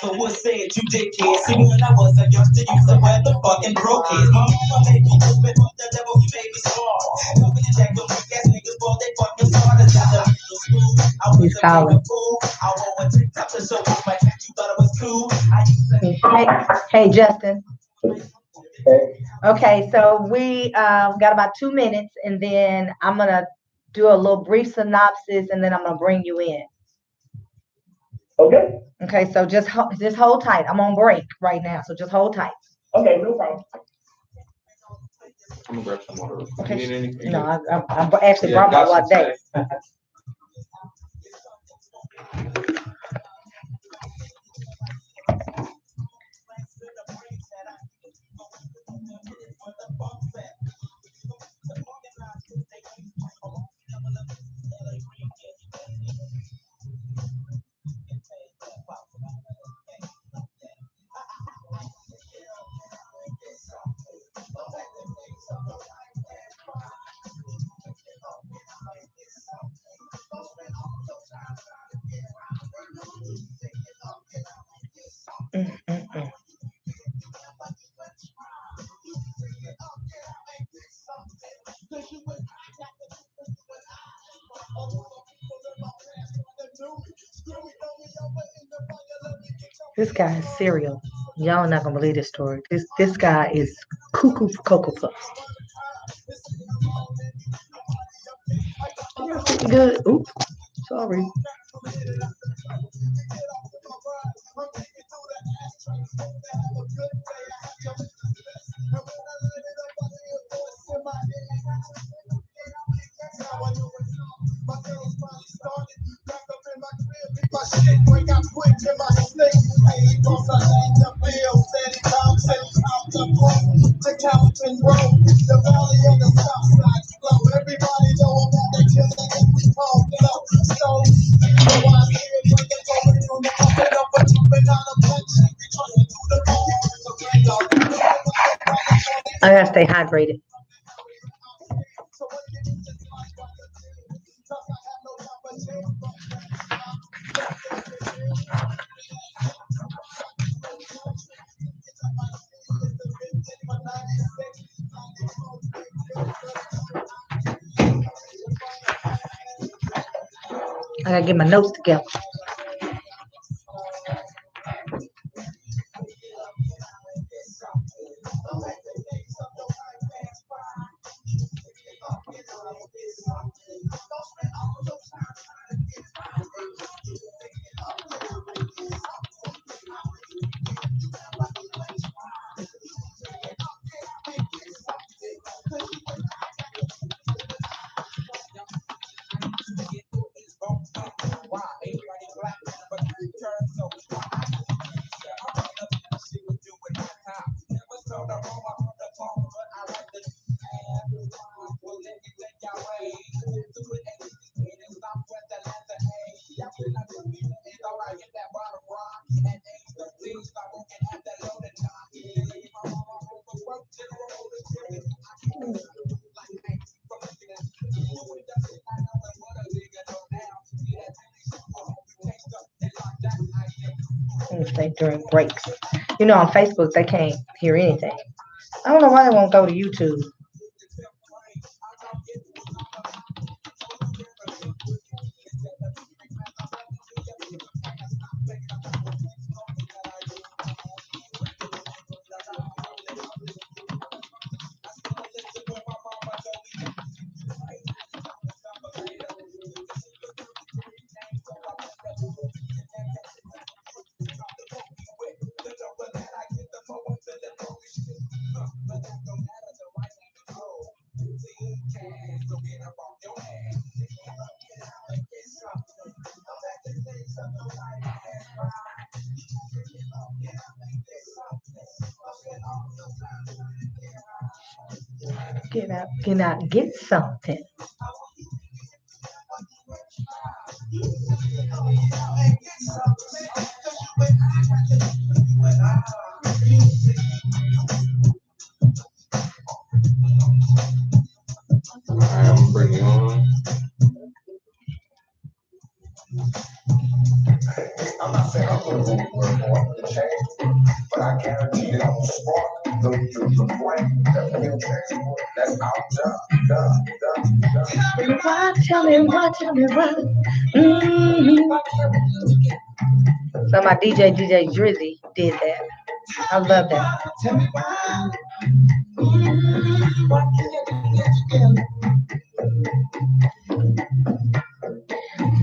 So what said you dickhead? See, when I was a youngster, you used to wear the fucking broke kids. My mama made me open up the devil, he made me smart. Talking to jack, those weak ass niggas, boy, they fucking started out of middle school. I was a big fool. I wore a TikTok to show off my cat, you thought it was cool. Hey, Justin. Okay, so we got about 2 minutes, and then I'm gonna do a little brief synopsis, and then I'm gonna bring you in. Okay. Okay, so just hold tight. I'm on break right now, so just hold tight. Okay, no problem. I'm gonna grab some water. Okay. You need anything? No, I actually brought my water today. This guy is serial. Y'all not gonna believe this story. This guy is cuckoo for cocoa puffs. Good. Oops. Sorry. My shit break out quick in my snake. Hey, boss, I need the bill. Steady bouncing out the point to Captain Road. The valley of the south side flow. Everybody know about the killing and we talking up. So, I hear breaking over through the pumping up a jumping out of punch. We trusting to the bone. So, bring y'all. I gotta stay hydrated. So, what you need is like what the team. Cause I have no competition. I gotta get my notes together. They during breaks. You know, on Facebook they can't hear anything. I don't know why they won't go to YouTube. Get out, get something. I'm bringing on. I'm not saying I'm going to work hard to change, but I guarantee that I'm going to spark the flame that will change. That's our job. Tell me why, tell me why. Mm-hmm. So my DJ Drizzy did that. I love that. Tell me why. Why can't you get together?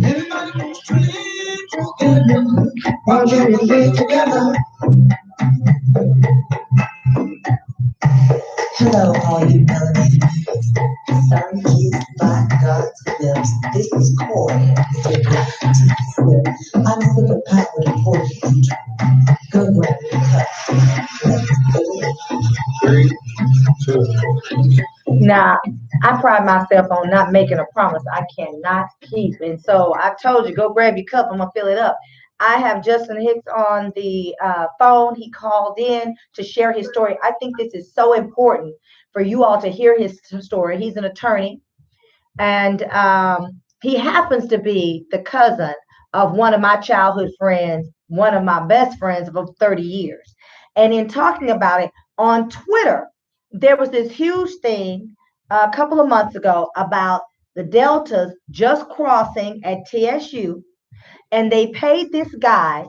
Everybody goes together. Why can't we live together? Hello, all you melanated people. Sorry, kids, by God's lips. This is Corey. I'm sipping pot with a 40. Go grab your cup. 3, 2. Now, I pride myself on not making a promise I cannot keep. And so I told you, go grab your cup. I'm going to fill it up. I have Justin Hicks on the phone. He called in to share his story. I think this is so important for you all to hear his story. He's an attorney, and he happens to be the cousin of one of my childhood friends, one of my best friends of over 30 years. And in talking about it on Twitter, there was this huge thing a couple of months ago about the Deltas just crossing at TSU, and they paid this guy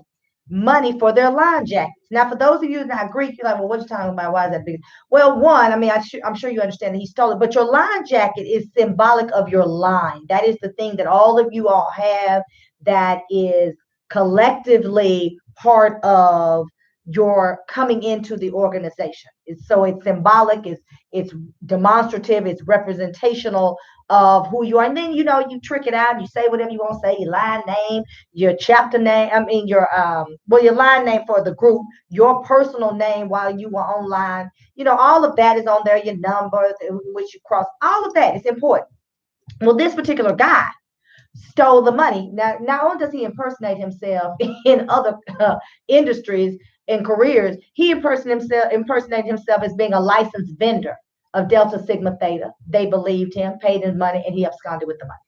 money for their line jackets. Now, for those of you not Greek, you're like, well, what are you talking about? Why is that big? Well, one, I mean, I'm sure you understand that he stole it, but your line jacket is symbolic of your line. That is the thing that all of you all have that is collectively part of your coming into the organization. So it's symbolic, it's demonstrative, it's representational of who you are. And then you trick it out, you say whatever you want to say, your line name, your chapter name, I mean your your line name for the group, your personal name while you were online. All of that is on there, your numbers, which you cross, all of that is important. Well, this particular guy stole the money. Now, not only does he impersonate himself in other industries and careers, he impersonated himself as being a licensed vendor of Delta Sigma Theta. They believed him, paid him money, and he absconded with the money.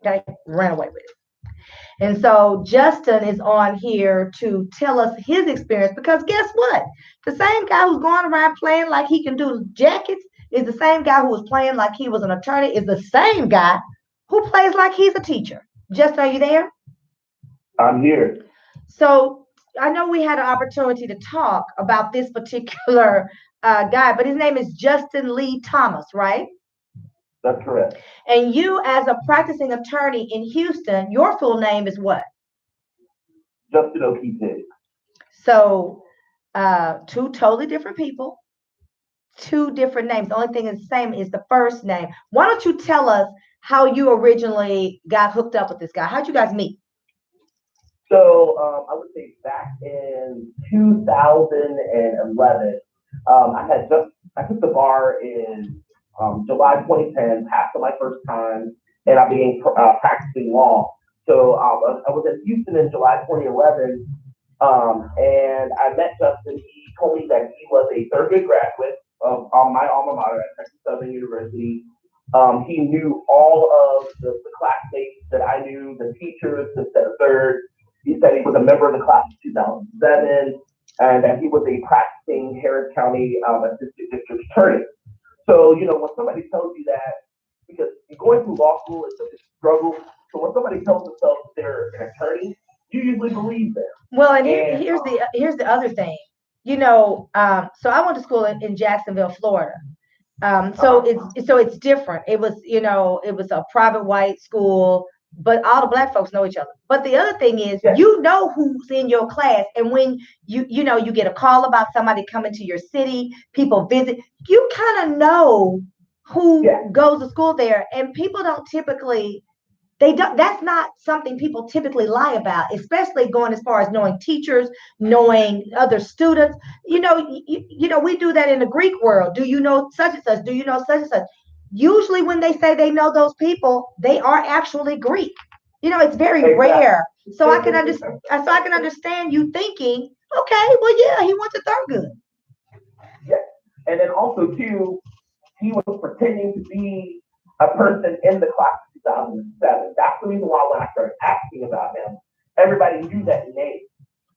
Okay, ran away with it. And so Justin is on here to tell us his experience, because guess what? The same guy who's going around playing like he can do jackets is the same guy who was playing like he was an attorney, is the same guy who plays like he's a teacher. Justin, are you there? I'm here. So I know we had an opportunity to talk about this particular guy, but his name is Justin Lee Thomas, right? That's correct. And you, as a practicing attorney in Houston, your full name is what? Justin O'Keefe. So two totally different people, two different names. The only thing is the same is the first name. Why don't you tell us how you originally got hooked up with this guy? How'd you guys meet? So I would say back in 2011, I took the bar in July 2010, passed for my first time, and I began practicing law. So I was in Houston in July 2011, and I met Justin. He told me that he was a third grade graduate of my alma mater at Texas Southern University. He knew all of the classmates that I knew, the teachers, the third. He said he was a member of the class of 2007, and that he was a practicing Harris County assistant district attorney. So, when somebody tells you that, because going through law school is a struggle. So when somebody tells themselves they're an attorney, you usually believe them. Well, and here's the other thing. So I went to school in Jacksonville, Florida. So it's different. It was a private white school, but all the black folks know each other. But the other thing is, who's in your class, and when you get a call about somebody coming to your city, people visit, you kind of know who goes to school there, and people don't typically. That's not something people typically lie about, especially going as far as knowing teachers, knowing other students. We do that in the Greek world. Do you know such and such? Do you know such and such? Usually when they say they know those people, they are actually Greek. It's very rare. So I can understand you thinking, okay, well, yeah, he went to Thurgood. Yeah. And then also too, he was pretending to be a person in the class of 2007. That's the reason why when I started asking about him, everybody knew that name.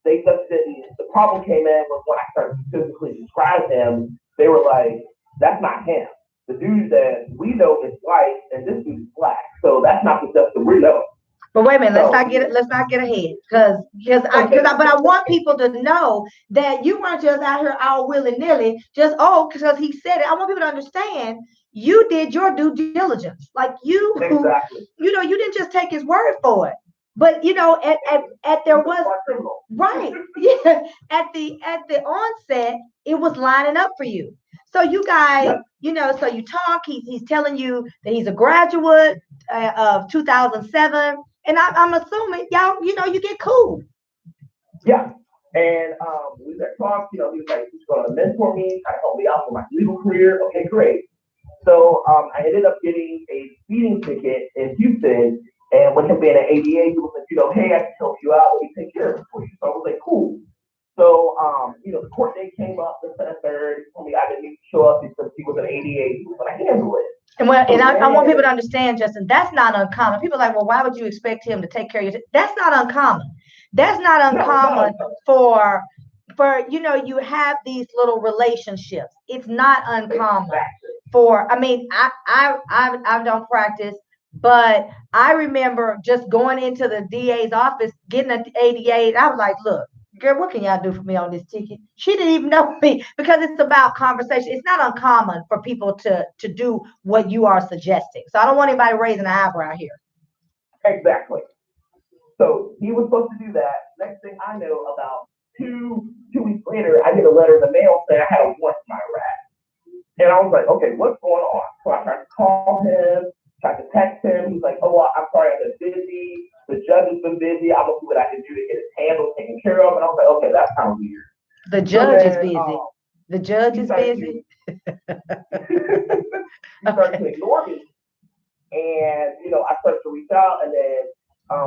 They just didn't. The problem came in was when I started to physically describe him, they were like, that's not him. The dude that we know is white, and this dude is black. So that's not the Justin we know. But wait a minute, let's not get ahead, but I want people to know that you weren't just out here all willy-nilly, just because he said it. I want people to understand you did your due diligence. Like exactly. You didn't just take his word for it. But there was right, yeah. At the onset, it was lining up for you. So you guys, so you talk. He's telling you that he's a graduate of 2007. And I'm assuming y'all, you get cool. Yeah. And we talked, he was like, he's going to mentor me, kind of help me out for my legal career. Okay, great. So I ended up getting a speeding ticket in Houston. And with him being an ADA, he was like, hey, I can help you out. Let me take care of it for you. So I was like, cool. So, the court date came up the 3rd. He told me I didn't need to show up because he was an ADA. He was going to handle it. And I want people to understand, Justin, that's not uncommon. People are like, well, why would you expect him to take care of you? That's not uncommon. That's not uncommon for you have these little relationships. It's not uncommon for. I mean, I don't practice, but I remember just going into the DA's office, getting an ADA. And I was like, look, girl, what can y'all do for me on this ticket? She didn't even know me because it's about conversation. It's not uncommon for people to do what you are suggesting. So I don't want anybody raising an eyebrow here. Exactly. So he was supposed to do that. Next thing I know, about two weeks later, I get a letter in the mail saying I had a warrant for my arrest. And I was like, okay, what's going on? So I tried to call him, tried to text him. He's like, oh, well, I'm sorry, I've been busy. The judge has been busy. I'm going to see what I can do to get it handled, taken care of. And I was like, okay, that's kind of weird. The judge is busy. The judge is busy. He started to ignore me. And, I started to reach out. And then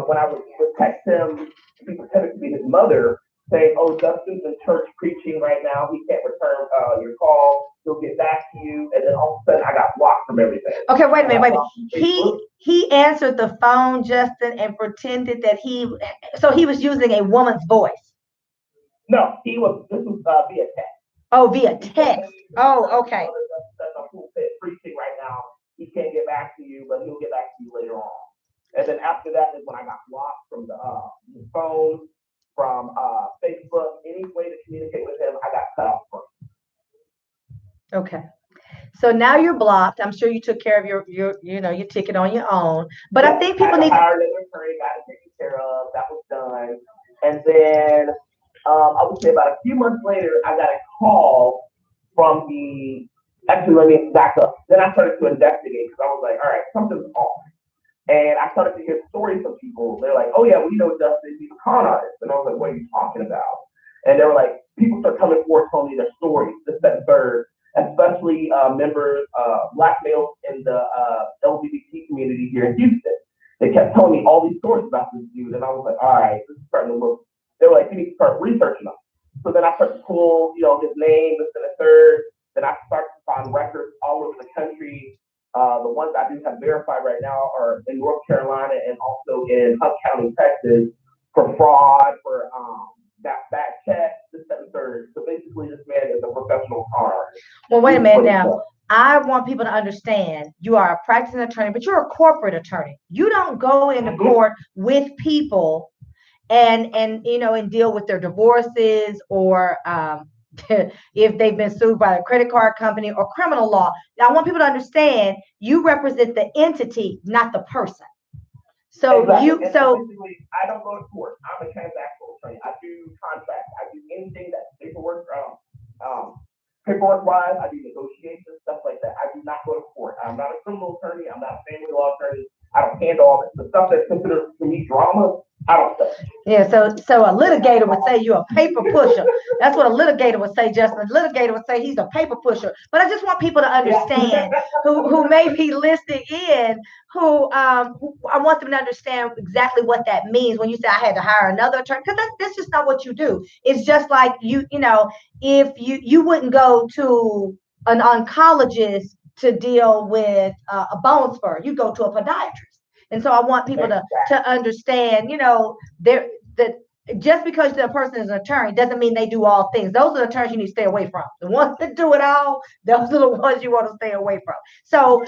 when I would text him, he pretended to be his mother, saying, oh, Justin's in church preaching right now. He can't return your call. He'll get back to you. And then all of a sudden, I got blocked from everything. Okay, wait a minute. He answered the phone, Justin, and pretended that so he was using a woman's voice. No, this was via text. Oh, via text. Oh, okay. That's who said preaching right now. He can't get back to you, but he'll get back to you later on. And then after that is when I got blocked from the phone, from Facebook, any way to communicate with him, I got cut off from. Okay. So now you're blocked. I'm sure you took care of your ticket on your own. But I think people need to hire an attorney, got it taken care of. That was done. And then I would say about a few months later, I got a call from actually, let me back up. Then I started to investigate because I was like, all right, something's off. And I started to hear stories from people. They're like, oh yeah, we know Justin, he's a con artist. And I was like, what are you talking about? And they were like, people start coming forward telling me their stories, this, that, and third, especially members, Black males in the LGBT community here in Houston. They kept telling me all these stories about this dude. And I was like, all right, this is starting to look, they were like, you need to start researching him. So then I started to pull, his name, this, and the third. Then I started to find records all over the country. The ones I do have verified right now are in North Carolina and also in Hunt County, Texas, for fraud, for bad checks, this, that, and third. So basically, this man is a professional con artist. Well, wait a minute now. I want people to understand you are a practicing attorney, but you're a corporate attorney. You don't go into court with people and deal with their divorces or if they've been sued by a credit card company or criminal law. Now, I want people to understand you represent the entity, not the person. So exactly. Basically, I don't go to court. I'm a transactional attorney. I do contracts. I do anything that's paperwork wise. I do negotiations, stuff like that. I do not go to court. I'm not a criminal attorney. I'm not a family law attorney. I don't handle all this. The stuff that's considered to me drama, I don't touch. Yeah, so a litigator would say you're a paper pusher. That's what a litigator would say, Justin. A litigator would say he's a paper pusher. But I just want people to understand who may be listening in, who I want them to understand exactly what that means when you say I had to hire another attorney, because that's just not what you do. It's just like if you wouldn't go to an oncologist to deal with a bone spur, you go to a podiatrist. And so I want people to understand, that just because the person is an attorney doesn't mean they do all things. Those are the attorneys you need to stay away from. The ones that do it all, those are the ones you want to stay away from. So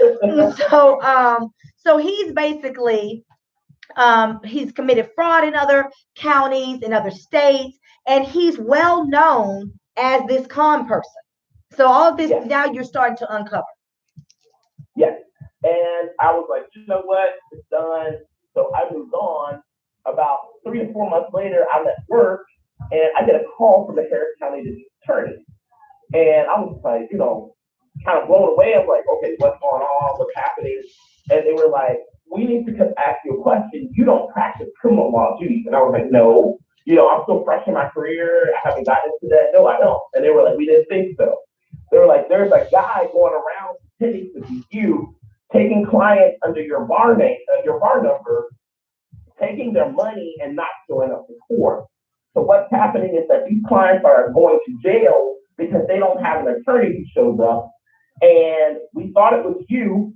he's basically he's committed fraud in other counties, in other states, and he's well known as this con person. So all of this now you're starting to uncover. Yes. And I was like, you know what? It's done. So I moved on. About 3 or 4 months later, I left work and I get a call from the Harris County attorney. And I was like, kind of blown away. I'm like, okay, what's going on? What's happening? And they were like, we need to ask you a question. You don't practice criminal law, do you? And I was like, no. I'm still fresh in my career. I haven't gotten into that. No, I don't. And they were like, we didn't think so. They were like, there's a guy going around pretending to be you, taking clients under your bar name, your bar number, taking their money and not showing up to court. So what's happening is that these clients are going to jail because they don't have an attorney who shows up. And we thought it was you.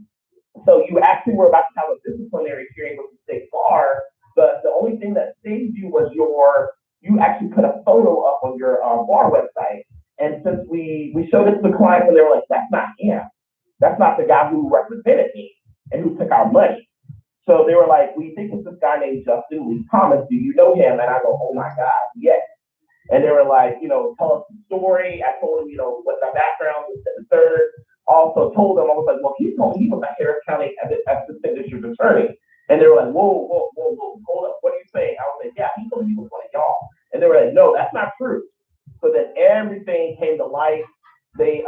So you actually were about to have a disciplinary hearing with the state bar. But the only thing that saved you was you actually put a photo up on your bar website. And since we showed it to the clients and they were like, that's not him. That's not the guy who represented me and who took our money. So they were like, we think it's this guy named Justin Lee Thomas. Do you know him? And I go, oh my God, yes. And they were like, tell us the story. I told them, what my background was, and the third. Also told them, I was like, well, he told me he was a Harris County assistant district attorney. And they were like, whoa, hold up. What are you saying? I was like, yeah, he told me he was one of y'all. And they were like, no, that's not true. So then everything came to light. They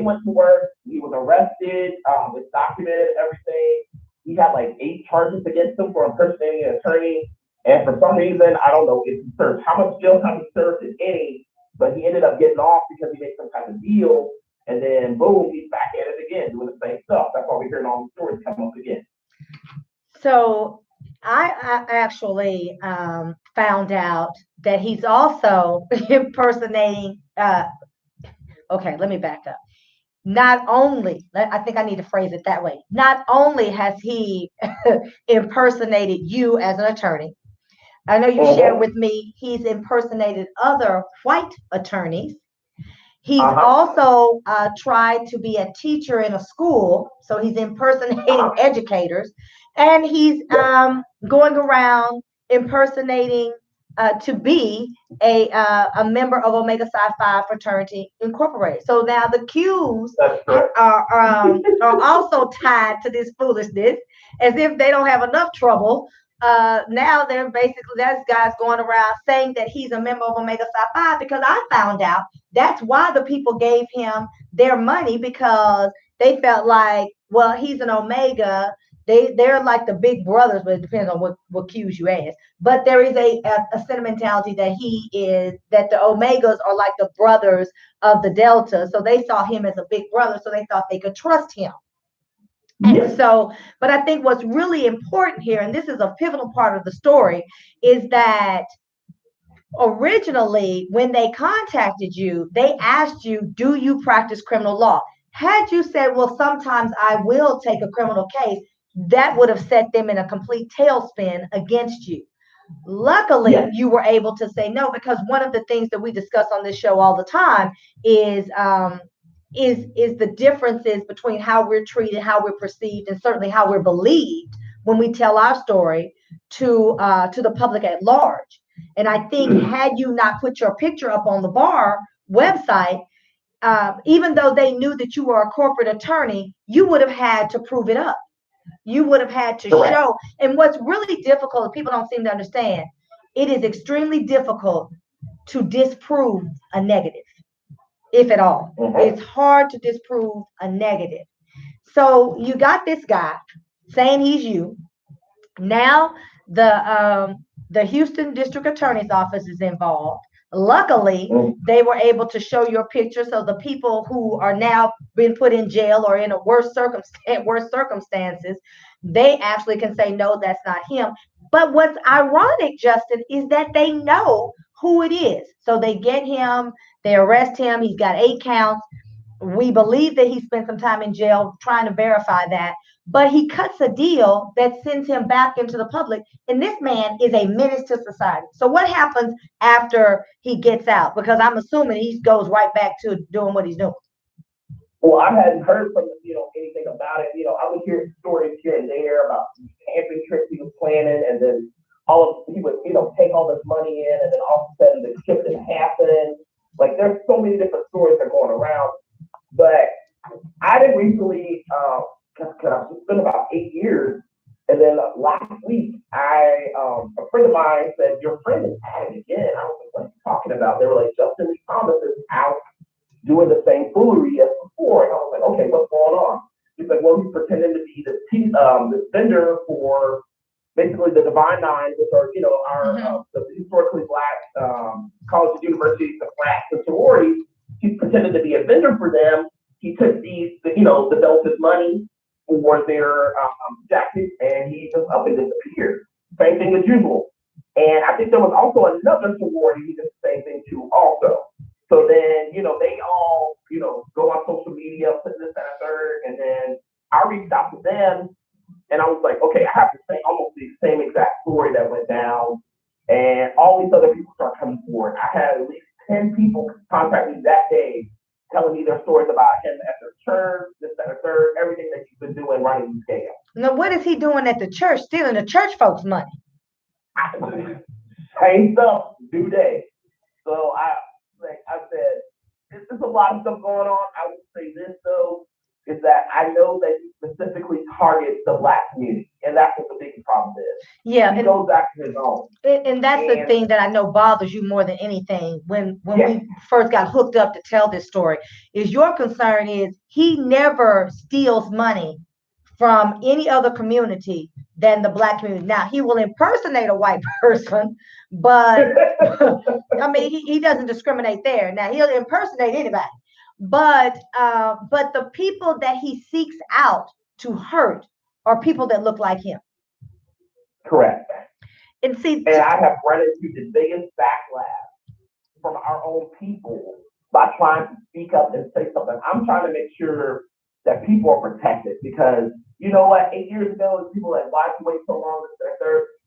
went to work. He was arrested. It's documented, everything. He had like 8 charges against him for impersonating an attorney. And for some reason, I don't know if he served how much jail time he served, if any, but he ended up getting off because he made some kind of deal. And then boom, he's back at it again, doing the same stuff. That's why we're hearing all the stories come up again. So I actually found out that he's also impersonating. Okay, let me back up. Not only, I think I need to phrase it that way. Not only has he impersonated you as an attorney, I know you shared with me he's impersonated other white attorneys. He's also tried to be a teacher in a school, so he's impersonating educators, and he's going around impersonating to be a member of Omega Psi Phi Fraternity Incorporated. So now the Qs are also tied to this foolishness, as if they don't have enough trouble. Now they're basically, that's guys going around saying that he's a member of Omega Psi Phi, because I found out that's why the people gave him their money, because they felt like, well, he's an Omega. They're like the big brothers, but it depends on what cues you ask. But there is a sentimentality that that the Omegas are like the brothers of the Delta. So they saw him as a big brother, so they thought they could trust him. And so, but I think what's really important here, and this is a pivotal part of the story, is that originally when they contacted you, they asked you, do you practice criminal law? Had you said, well, sometimes I will take a criminal case, that would have set them in a complete tailspin against you. Luckily, you were able to say no, because one of the things that we discuss on this show all the time is the differences between how we're treated, how we're perceived, and certainly how we're believed when we tell our story to the public at large. And I think had you not put your picture up on the bar website, even though they knew that you were a corporate attorney, you would have had to prove it up. You would have had to show. And what's really difficult, people don't seem to understand, it is extremely difficult to disprove a negative, if at all. It's hard to disprove a negative. So you got this guy saying he's you. Now the Houston District Attorney's Office is involved. Luckily, they were able to show your picture, so the people who are now been put in jail or in a worse circumstances, they actually can say, no, that's not him. But what's ironic, Justin, is that they know who it is. So they get him, they arrest him, he's got 8 counts. We believe that he spent some time in jail trying to verify that, but he cuts a deal that sends him back into the public. And this man is a menace to society. So what happens after he gets out? Because I'm assuming he goes right back to doing what he's doing. Well, I hadn't heard from anything about it. I would hear stories here and there about camping trips he was planning, and then he would take all this money in, and then all of a sudden the trip didn't happen. Like, there's so many different stories that are going around. But I did recently, it's been about 8 years, and then last week, a friend of mine said, your friend is at it again. I was like, what are you talking about? They were like, Justin Lee Thomas is out doing the same foolery as before. And I was like, okay, what's going on? He's like, well, he's pretending to be this vendor for basically the Divine Nine, which are, the historically Black colleges, universities, the flats, and sororities. He's pretending to be a vendor for them. He took the Delta's money for their jackets, and he just up and disappeared. Same thing as usual. And I think there was also another sorority who did the same thing too, also. So then, they all, go on social media, put this, that, and third, and then I reached out to them, and I was like, okay, I have to say almost the same exact story that went down, and all these other people start coming forward. I had at least 10 people contact me that day, telling me their stories about him at their church, this, that, and third, everything that he's been doing running these scams. Now, what is he doing at the church? Stealing the church folks' money? Same stuff, due day. So lot of stuff going on. I would say this though, is that I know that he specifically targets the black community, and that's what the biggest problem is. Yeah, He goes after his own. and that's the thing that I know bothers you more than anything when we first got hooked up to tell this story, is your concern is he never steals money from any other community than the black community. Now, he will impersonate a white person, but I mean, he doesn't discriminate there. Now, he'll impersonate anybody, but the people that he seeks out to hurt are people that look like him. Correct. And see, and I have run into the biggest backlash from our own people by trying to speak up and say something. I'm trying to make sure that people are protected because you know what? 8 years ago, people like, why you wait so long?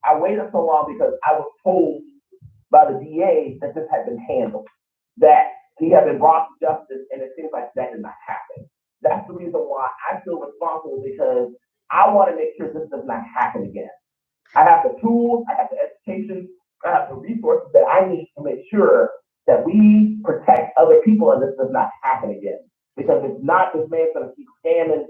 I waited so long because I was told by the DA that this had been handled, that he had been brought to justice, and it seems like that did not happen. That's the reason why I feel responsible because I want to make sure this does not happen again. I have the tools, I have the education, I have the resources that I need to make sure that we protect other people and this does not happen again. Because if not, this man's going to keep scamming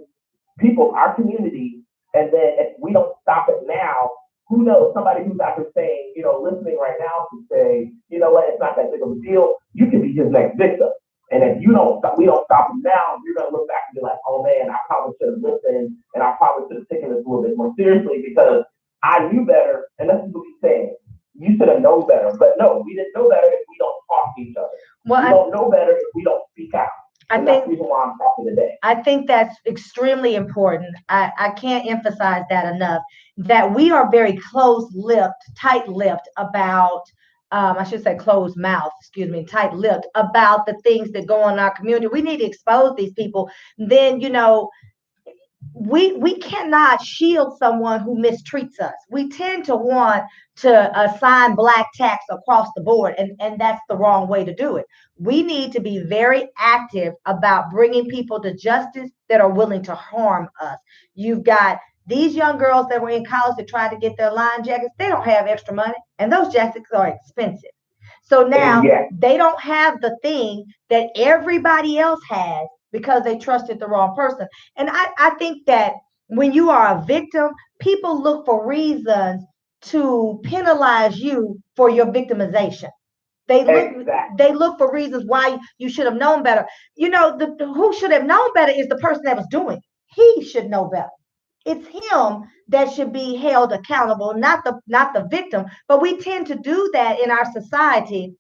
people in our community. And then if we don't stop it now, who knows? Somebody who's out there saying, listening right now to say, you know what, it's not that big of a deal. You can be his next victim. And if we don't stop him now, you're going to look back and be like, oh man, I probably should have listened and I probably should have taken this a little bit more seriously because I knew better. And that's what he's saying. You should have known better. But no, we didn't know better if we don't talk to each other. Well, we don't know better if we don't speak out. That's the reason why I'm talking today. I think that's extremely important. I can't emphasize that enough, that we are very close-lipped, tight-lipped about, I should say closed mouth, tight-lipped about the things that go on in our community. We need to expose these people. Then, we cannot shield someone who mistreats us. We tend to want to assign black tax across the board, and that's the wrong way to do it. We need to be very active about bringing people to justice that are willing to harm us. You've got these young girls that were in college that tried to get their line jackets. They don't have extra money, and those jackets are expensive. So now they don't have the thing that everybody else has because they trusted the wrong person. And I think that when you are a victim, people look for reasons to penalize you for your victimization. They look for reasons why you should have known better. Who should have known better is the person that was doing it. He should know better. It's him that should be held accountable, not the victim. But we tend to do that in our society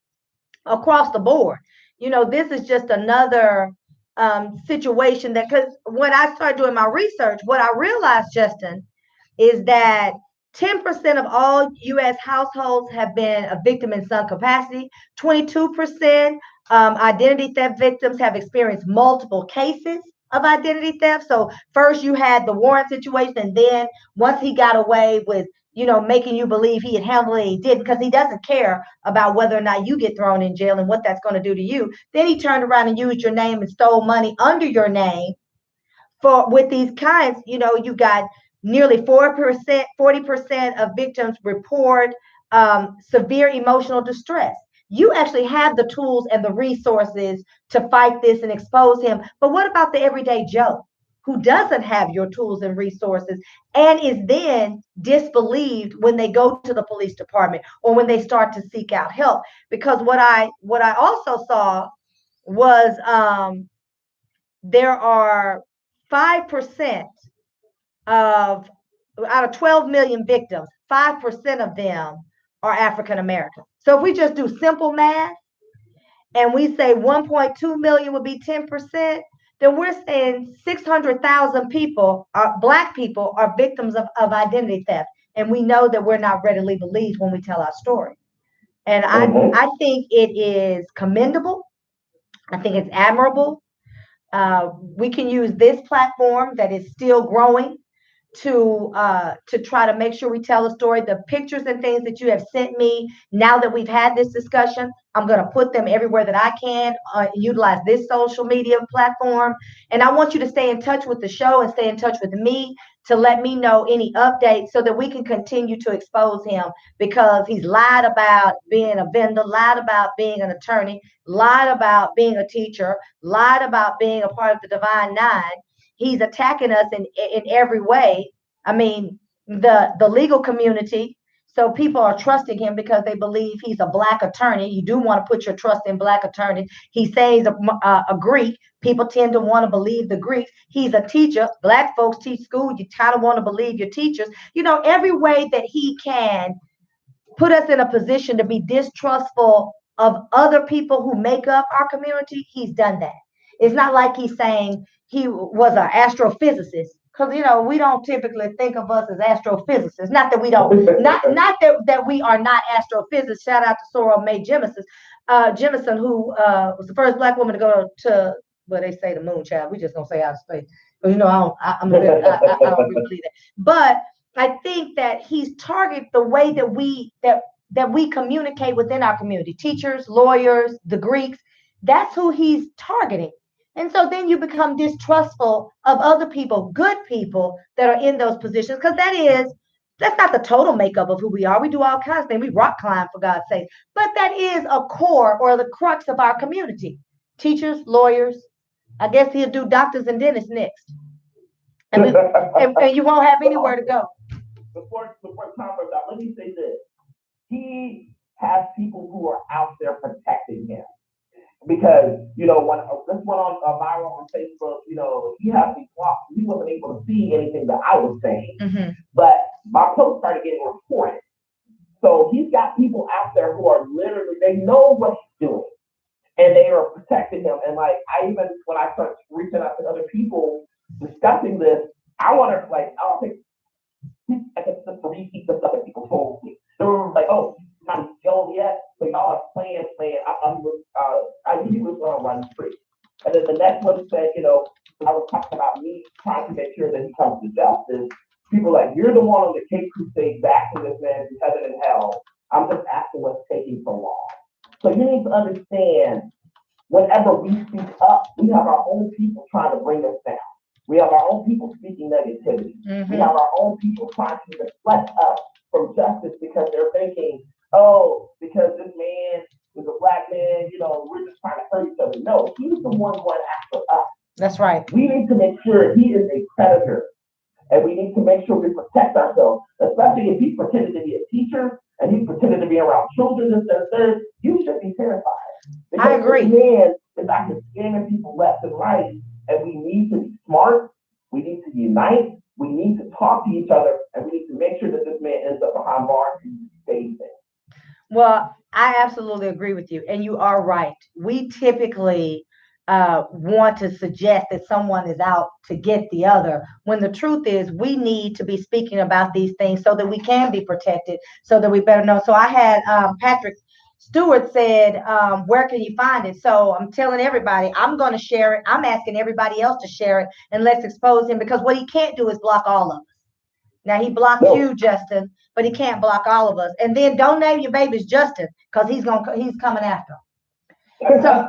across the board. This is just another situation that, because when I started doing my research, what I realized, Justin, is that 10% of all U.S. households have been a victim in some capacity. 22% identity theft victims have experienced multiple cases of identity theft. So first you had the Warren situation, and then once he got away with making you believe he had handled it, he did, because he doesn't care about whether or not you get thrown in jail and what that's going to do to you. Then he turned around and used your name and stole money under your name with these kinds. You got nearly 40% of victims report severe emotional distress. You actually have the tools and the resources to fight this and expose him. But what about the everyday Joe who doesn't have your tools and resources and is then disbelieved when they go to the police department or when they start to seek out help? Because what I also saw was there are 5% out of 12 million victims, 5% of them are African American. So if we just do simple math and we say 1.2 million would be 10%, then we're saying 600,000 people, Black people, are victims of identity theft. And we know that we're not readily believed when we tell our story. And I think it is commendable. I think it's admirable. We can use this platform that is still growing to try to make sure we tell the story. The pictures and things that you have sent me, now that we've had this discussion, I'm going to put them everywhere that I can, utilize this social media platform. And I want you to stay in touch with the show and stay in touch with me to let me know any updates so that we can continue to expose him, because he's lied about being a vendor, lied about being an attorney, lied about being a teacher, lied about being a part of the Divine Nine. He's attacking us in every way. I mean, the legal community. So people are trusting him because they believe he's a black attorney. You do want to put your trust in black attorneys. He says a Greek. People tend to want to believe the Greeks. He's a teacher. Black folks teach school. You kind of want to believe your teachers. You know, every way that he can put us in a position to be distrustful of other people who make up our community, he's done that. It's not like he's saying he was an astrophysicist, because you know we don't typically think of us as astrophysicists. Not that we don't, not that we are not astrophysicists. Shout out to Sorrel Mae Jemison, who was the first black woman to go to, well, they say the moon, child. We just gonna say outer space, because you know I don't really believe that. But I think that he's targeted the way that we communicate within our community. Teachers, lawyers, the Greeks. That's who he's targeting. And so then you become distrustful of other people, good people that are in those positions, because that's not the total makeup of who we are. We do all kinds of things. We rock climb, for God's sake. But that is a core or the crux of our community. Teachers, lawyers. I guess he'll do doctors and dentists next. And you won't have anywhere to go. Before Tom goes out, let me say this. He has people who are out there protecting him. Because, you know, when this went on viral on Facebook, you know, he had me blocked. He wasn't able to see anything that I was saying. Mm-hmm. But my post started getting reported. So he's got people out there who are literally, they know what he's doing. And they are protecting him. And like, when I started reaching out to other people discussing this, I want to, like, I don't think, I guess the repeat the stuff that people told me. They were like, oh, not killed yet, but y'all are playing. I knew he was going to run free. And then the next one said, you know, I was talking about me trying to make sure that he comes to justice. People like, you're the one on the Cape Crusade backing this man to heaven and hell. I'm just asking what's taking so long. So you need to understand, whenever we speak up, we have our own people trying to bring us down. We have our own people speaking negativity. Mm-hmm. We have our own people trying to deflect us from justice because they're thinking, oh, because this man is a black man, you know, we're just trying to hurt each other. No, he's the one going after us. That's right. We need to make sure he is a predator. And we need to make sure we protect ourselves, especially if he's pretending to be a teacher and he's pretending to be around children, this, that, third. You should be terrified. Because I agree. This man is out here scamming people left and right, and we need to be smart. We need to unite. We need to talk to each other, and we need to make sure that this man ends up behind bars and stays there. Well, I absolutely agree with you, and you are right. We typically want to suggest that someone is out to get the other, when the truth is we need to be speaking about these things so that we can be protected, so that we better know. So I had Patrick Stewart said, where can you find it? So I'm telling everybody, I'm going to share it. I'm asking everybody else to share it, and let's expose him, because what he can't do is block all of us. Now, he blocked you, Justin, but he can't block all of us. And then don't name your babies Justin, because he's coming after him. So,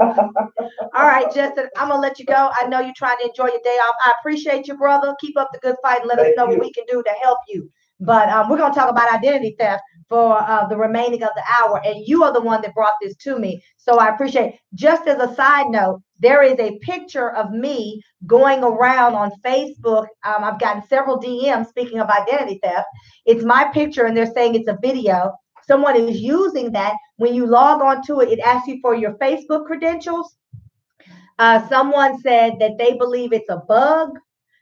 all right, Justin, I'm going to let you go. I know you're trying to enjoy your day off. I appreciate you, brother. Keep up the good fight and let us know what we can do to help you. But we're going to talk about identity theft for the remaining of the hour. And you are the one that brought this to me. So I appreciate it. Just as a side note, there is a picture of me going around on Facebook. I've gotten several DMs speaking of identity theft. It's my picture, and they're saying it's a video. Someone is using that. When you log on to it, it asks you for your Facebook credentials. Someone said that they believe it's a bug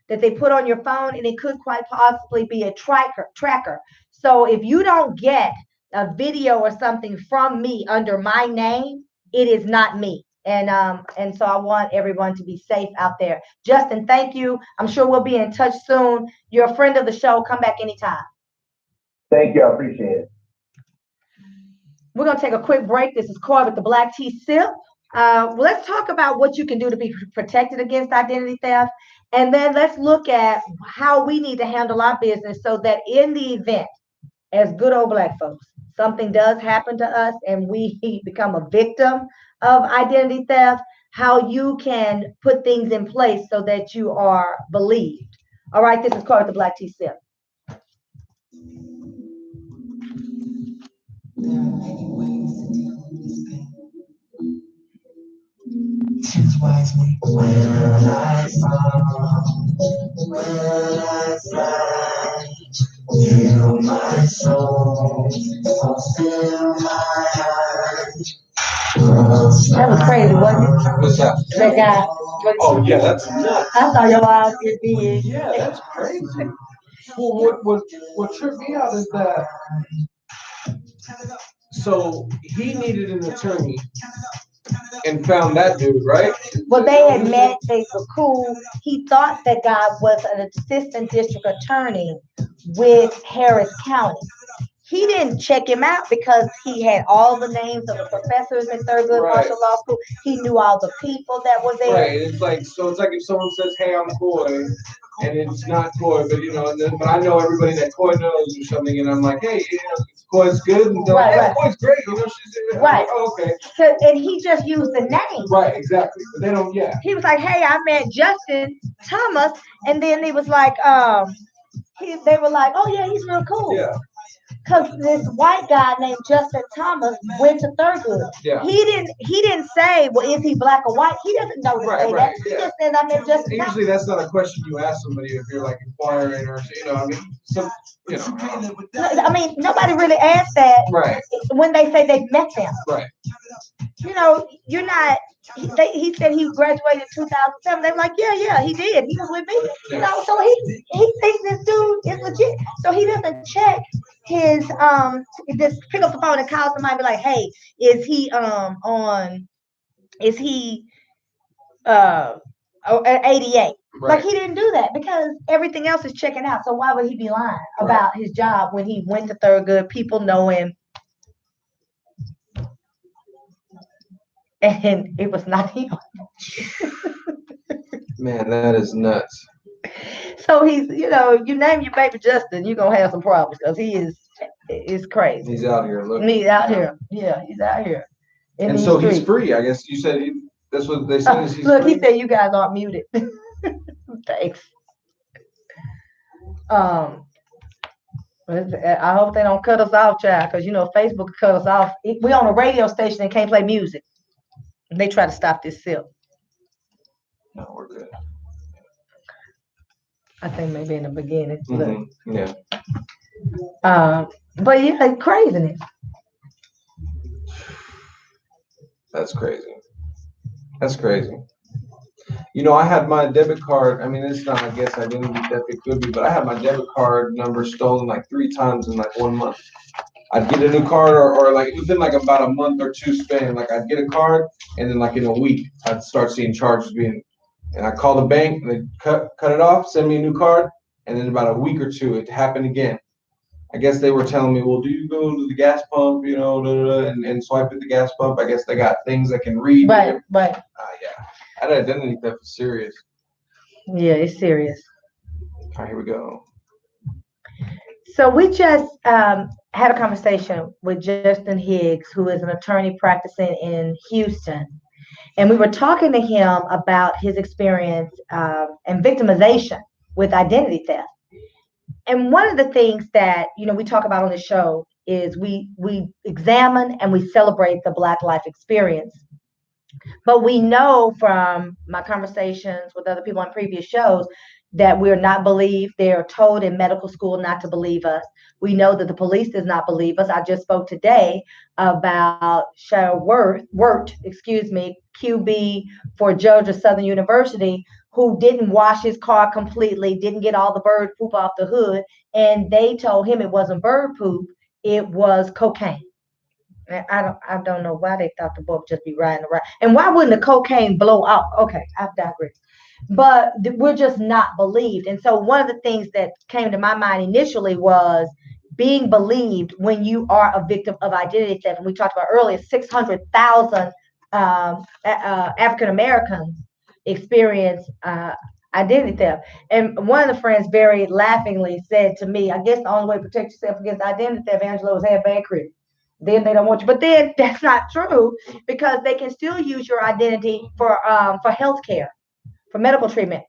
that they put on your phone, and it could quite possibly be a tracker. So if you don't get a video or something from me under my name, it is not me. And so I want everyone to be safe out there. Justin, thank you. I'm sure we'll be in touch soon. You're a friend of the show. Come back anytime. Thank you. I appreciate it. We're going to take a quick break. This is Coy with the Black Tea Sip. Let's talk about what you can do to be protected against identity theft. And then let's look at how we need to handle our business so that in the event, as good old black folks, something does happen to us and we become a victim of identity theft, how you can put things in place so that you are believed. All right, this is Carter the Black T Sip. There are many ways to deal with this pain. Choose wisely. Will I fall? Will I fly? Heal my soul, fulfill my heart. That was crazy, wasn't it? What's that? That guy. Oh yeah, that's nuts. I saw your eyes get big. Yeah, that's crazy. Well, what tripped me out is that so he needed an attorney and found that dude, right? Well, they had met, they were cool. He thought that guy was an assistant district attorney with Harris County. He didn't check him out because he had all the names of the professors in Thurgood Right. Marshall Law School. He knew all the people that were there. Right. It's like if someone says, "Hey, I'm Coy," and it's not Coy, but but I know everybody that Coy knows or something, and I'm like, "Hey, Coy's good," and they're like, "Yeah, Coy's great," she's right. Like, oh, okay. And he just used the name. Right. Exactly. But they don't. Yeah. He was like, "Hey, I met Justin Thomas," and then he was like, they were like, "Oh yeah, he's real cool." Yeah. Because this white guy named Justin Thomas went to Thurgood. Yeah. He didn't say, well, is he black or white? He doesn't know to say that. He just said, I met Justin Thomas. Usually that's not a question you ask somebody if you're like inquiring or I mean, I mean, nobody really asked that. Right. When they say they met them. Right. You're not. He said he graduated in 2007. They were like, yeah, he did. He was with me. So he thinks this dude is legit. So he doesn't check his just pick up the phone and call somebody and be like, hey, is he at 88? Right. Like he didn't do that because everything else is checking out. So why would he be lying about his job when he went to Thurgood? People know him. And it was not him. Man, that is nuts. So he's, you name your baby Justin, you're gonna have some problems because it's crazy. He's out here. Look. He's out here. Yeah, he's out here. And so he's free. I guess you said that's what they said. Is he's look, free? He said you guys aren't muted. Thanks. I hope they don't cut us off, child, because Facebook cut us off. We on a radio station and can't play music. They try to stop this sip. No, we're good. I think maybe in the beginning. Mm-hmm. Yeah. But yeah, craziness. That's crazy. That's crazy. I had my debit card. I mean, it's not, I guess, identity theft. It could be, but I had my debit card number stolen like 3 times in like 1 month. I'd get a new card or like within like about a month or two span, like I'd get a card and then like in a week, I'd start seeing charges and I call the bank and they cut it off, send me a new card. And then about a week or two, it happened again. I guess they were telling me, well, do you go to the gas pump, and swipe at the gas pump? I guess they got things that can read. Right. Yeah. That identity theft is serious. Yeah, it's serious. All right, here we go. So we just had a conversation with Justin Higgs, who is an attorney practicing in Houston. And we were talking to him about his experience and victimization with identity theft. And one of the things that, we talk about on the show is we examine and we celebrate the Black life experience. But we know from my conversations with other people on previous shows that we're not believed. They're told in medical school not to believe us. We know that the police does not believe us. I just spoke today about Cheryl Wirt, QB for Georgia Southern University, who didn't wash his car completely, didn't get all the bird poop off the hood, and they told him it wasn't bird poop, it was cocaine. And I don't know why they thought the boy would just be riding around. And why wouldn't the cocaine blow up? Okay, I've digressed. But we're just not believed. And so one of the things that came to my mind initially was being believed when you are a victim of identity theft. And we talked about earlier, 600,000 African Americans experience identity theft. And one of the friends very laughingly said to me, I guess the only way to protect yourself against identity theft, Angelo, is have bad credit. Then they don't want you. But then that's not true because they can still use your identity for health care, for medical treatment.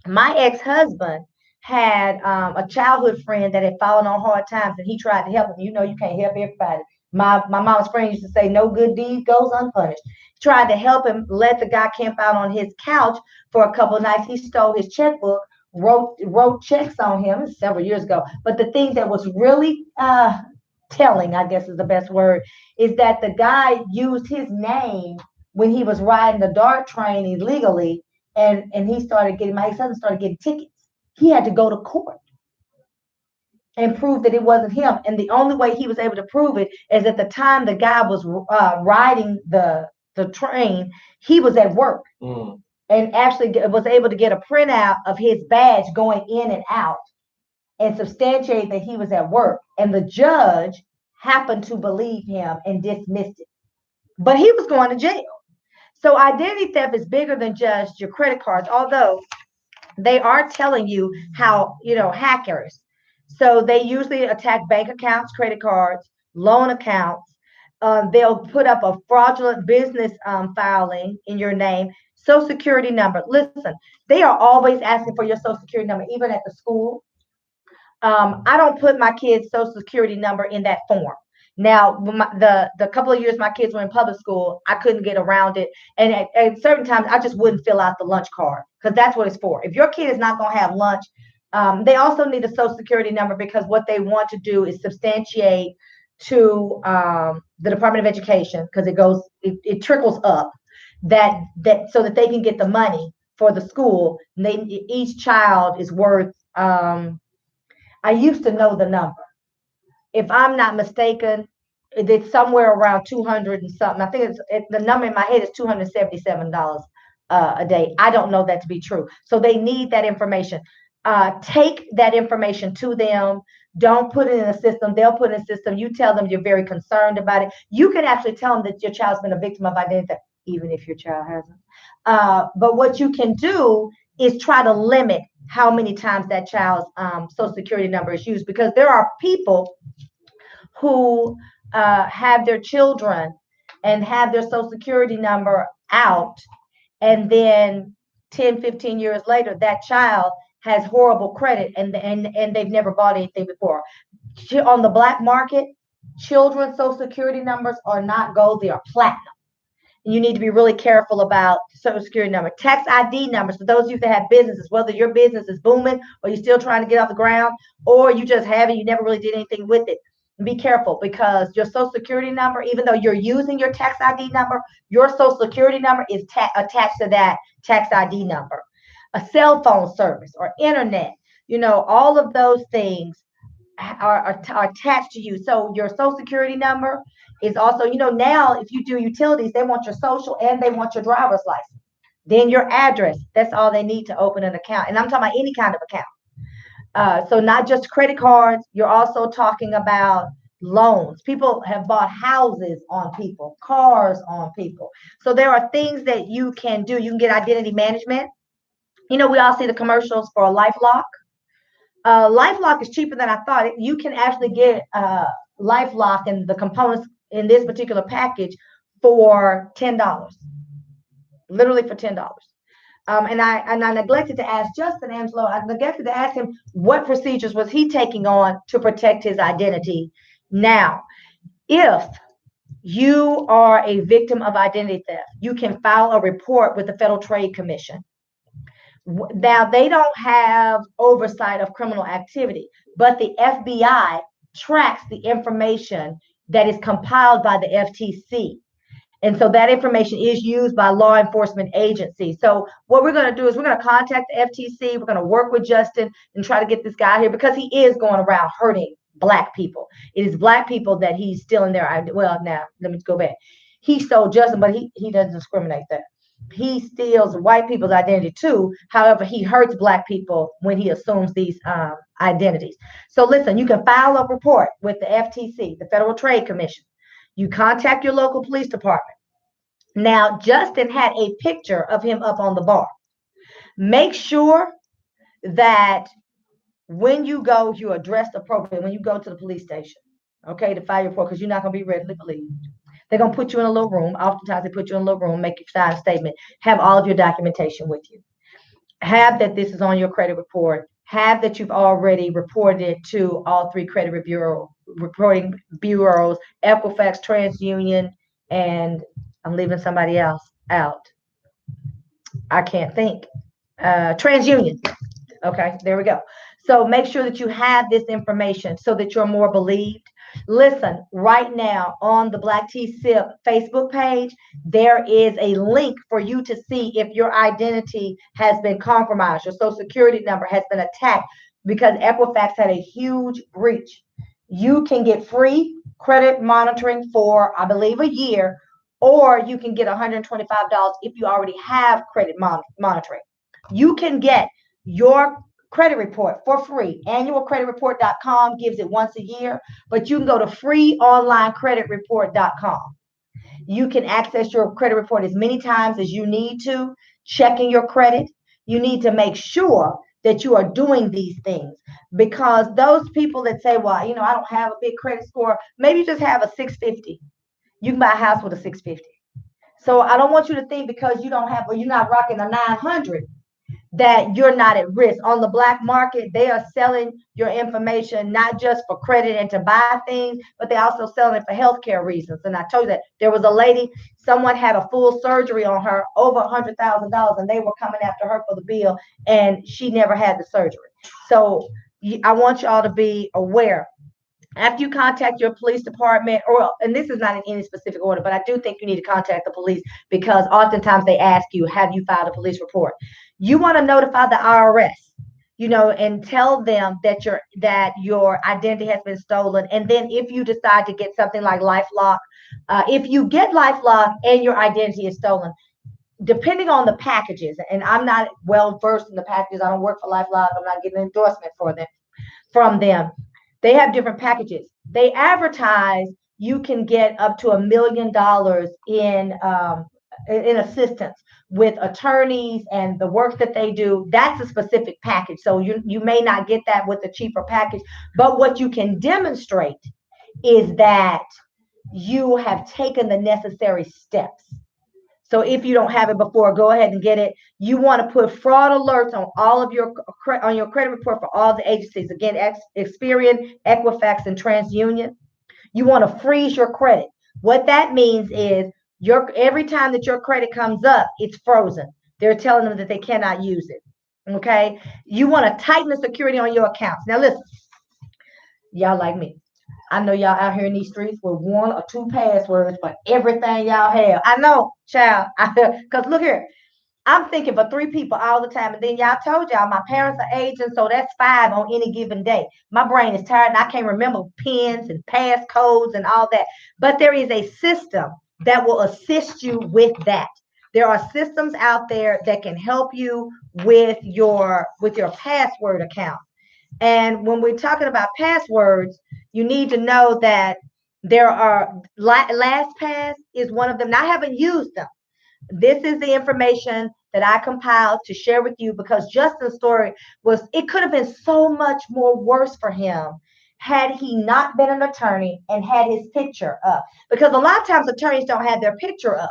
My ex-husband had a childhood friend that had fallen on hard times and he tried to help him. You know, you can't help everybody. My mama's friend used to say, no good deed goes unpunished. Tried to help him, let the guy camp out on his couch for a couple of nights. He stole his checkbook, wrote checks on him several years ago. But the thing that was really telling, I guess is the best word, is that the guy used his name when he was riding the dart train illegally, and he started getting, my son started getting tickets. He had to go to court and prove that it wasn't him. And the only way he was able to prove it is at the time the guy was riding the train, he was at work and actually was able to get a printout of his badge going in and out and substantiate that he was at work. And the judge happened to believe him and dismissed it. But he was going to jail. So identity theft is bigger than just your credit cards, although they are telling you how, hackers. So they usually attack bank accounts, credit cards, loan accounts. They'll put up a fraudulent business filing in your name, social security number. Listen, they are always asking for your social security number, even at the school. I don't put my kids' social security number in that form. Now, the couple of years my kids were in public school, I couldn't get around it. And at certain times, I just wouldn't fill out the lunch card because that's what it's for. If your kid is not going to have lunch, they also need a social security number because what they want to do is substantiate to the Department of Education because it trickles up that so that they can get the money for the school. And each child is worth. I used to know the number. If I'm not mistaken, it's somewhere around 200 and something. I think the number in my head is $277 a day. I don't know that to be true. So they need that information. Take that information to them. Don't put it in a system. They'll put it in a system. You tell them you're very concerned about it. You can actually tell them that your child's been a victim of identity, even if your child hasn't. But what you can do is try to limit how many times that child's social security number is used, because there are people who have their children and have their social security number out, and then 10, 15 years later, that child has horrible credit and they've never bought anything before. On the black market, children's social security numbers are not gold, they are platinum. You need to be really careful about social security number. Tax ID numbers for those of you that have businesses, whether your business is booming or you're still trying to get off the ground, or you just have it, you never really did anything with it. Be careful, because your social security number, even though you're using your tax ID number, your social security number is attached to that tax ID number. A cell phone service or internet, all of those things are attached to you. So your social security number is also, now if you do utilities, they want your social and they want your driver's license. Then your address, that's all they need to open an account. And I'm talking about any kind of account. So not just credit cards, you're also talking about loans. People have bought houses on people, cars on people. So there are things that you can do. You can get identity management. We all see the commercials for a LifeLock. LifeLock is cheaper than I thought. You can actually get LifeLock and the components in this particular package for $10, literally for $10. And I neglected to ask Justin Angelo. I neglected to ask him what procedures was he taking on to protect his identity. Now, if you are a victim of identity theft, you can file a report with the Federal Trade Commission. Now, they don't have oversight of criminal activity, but the FBI tracks the information that is compiled by the FTC. And so that information is used by law enforcement agencies. So what we're going to do is we're going to contact the FTC. We're going to work with Justin and try to get this guy here, because he is going around hurting Black people. It is Black people that he's stealing their, well, now, let me go back. He stole Justin, but he doesn't discriminate there. He steals white people's identity too. However, he hurts Black people when he assumes these identities. So listen, you can file a report with the FTC, the Federal Trade Commission. You contact your local police department. Now, Justin had a picture of him up on the bar. Make sure that when you go, you are dressed appropriately. When you go to the police station, okay, to file your report, because you're not going to be readily believed. They're going to put you in a little room. Oftentimes, they put you in a little room, make you sign a statement, have all of your documentation with you. Have that this is on your credit report. Have that you've already reported it to all 3 credit reporting bureaus, Equifax, TransUnion, and I'm leaving somebody else out. I can't think. TransUnion. Okay, there we go. So make sure that you have this information so that you're more believed. Listen, right now on the Black T SIP Facebook page, there is a link for you to see if your identity has been compromised, your social security number has been attacked because Equifax had a huge breach. You can get free credit monitoring for, I believe, a year, or you can get $125 if you already have credit monitoring. You can get your credit report for free. Annualcreditreport.com gives it once a year, but you can go to freeonlinecreditreport.com. You can access your credit report as many times as you need to, checking your credit. You need to make sure that you are doing these things, because those people that say, well, I don't have a big credit score, maybe you just have a 650. You can buy a house with a 650. So I don't want you to think because you don't have, or you're not rocking a 900, that you're not at risk. On the black market, they are selling your information not just for credit and to buy things, but they also selling it for healthcare reasons. And I told you that there was a lady, someone had a full surgery on her, over $100,000, and they were coming after her for the bill, and she never had the surgery. So I want y'all to be aware. After you contact your police department, and this is not in any specific order, but I do think you need to contact the police, because oftentimes they ask you, have you filed a police report? You want to notify the IRS, and tell them that your identity has been stolen. And then if you decide to get something like LifeLock, if you get LifeLock and your identity is stolen, depending on the packages, and I'm not well versed in the packages, I don't work for LifeLock, I'm not getting an endorsement from them. They have different packages. They advertise you can get up to $1 million in assistance with attorneys and the work that they do. That's a specific package. So you may not get that with a cheaper package, but what you can demonstrate is that you have taken the necessary steps. So if you don't have it before, go ahead and get it. You want to put fraud alerts on all of your credit report for all the agencies. Again, Experian, Equifax, and TransUnion. You want to freeze your credit. What that means is every time that your credit comes up, it's frozen. They're telling them that they cannot use it. Okay. You want to tighten the security on your accounts. Now listen, y'all like me. I know y'all out here in these streets with 1 or 2 passwords for everything y'all have. I know, child. Because look here, I'm thinking for 3 people all the time. And then y'all told y'all my parents are aging, so that's 5 on any given day. My brain is tired and I can't remember pins and passcodes and all that. But there is a system that will assist you with that. There are systems out there that can help you with your password account. And when we're talking about passwords, you need to know that there are LastPass is one of them. Now, I haven't used them. This is the information that I compiled to share with you, because Justin's story it could have been so much more worse for him had he not been an attorney and had his picture up. Because a lot of times attorneys don't have their picture up.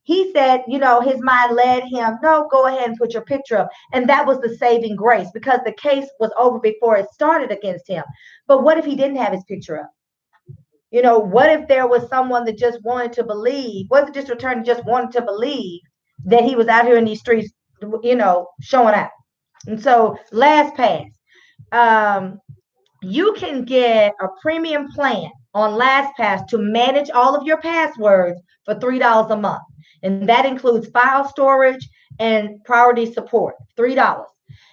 He said, his mind led him, no, go ahead and put your picture up. And that was the saving grace, because the case was over before it started against him. But what if he didn't have his picture up? What if there was someone that just wanted to believe, was the district attorney just wanted to believe that he was out here in these streets, showing out? And so LastPass, you can get a premium plan on LastPass to manage all of your passwords for $3 a month. And that includes file storage and priority support, $3.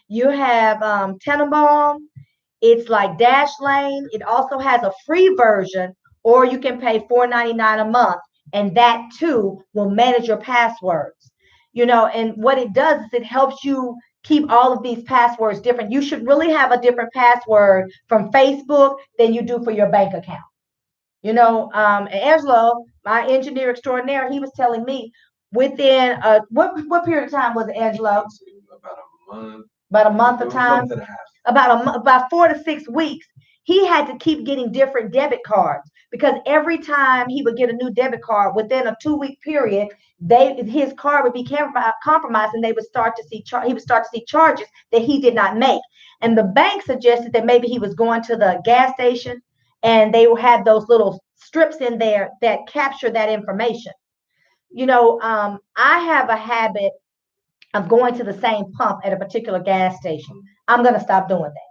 You have Tenenbaum. It's like Dashlane. It also has a free version, or you can pay $4.99 a month, and that too will manage your passwords. And what it does is it helps you keep all of these passwords different. You should really have a different password from Facebook than you do for your bank account. Angelo, my engineer extraordinaire, he was telling me within what period of time was it, Angelo? About month. About a month It of was a time. month and a half. About 4 to 6 weeks, he had to keep getting different debit cards because every time he would get a new debit card within a 2-week period, his card would be compromised, and he would start to see charges that he did not make. And the bank suggested that maybe he was going to the gas station, and they had those little strips in there that capture that information. I have a habit of going to the same pump at a particular gas station. I'm going to stop doing that.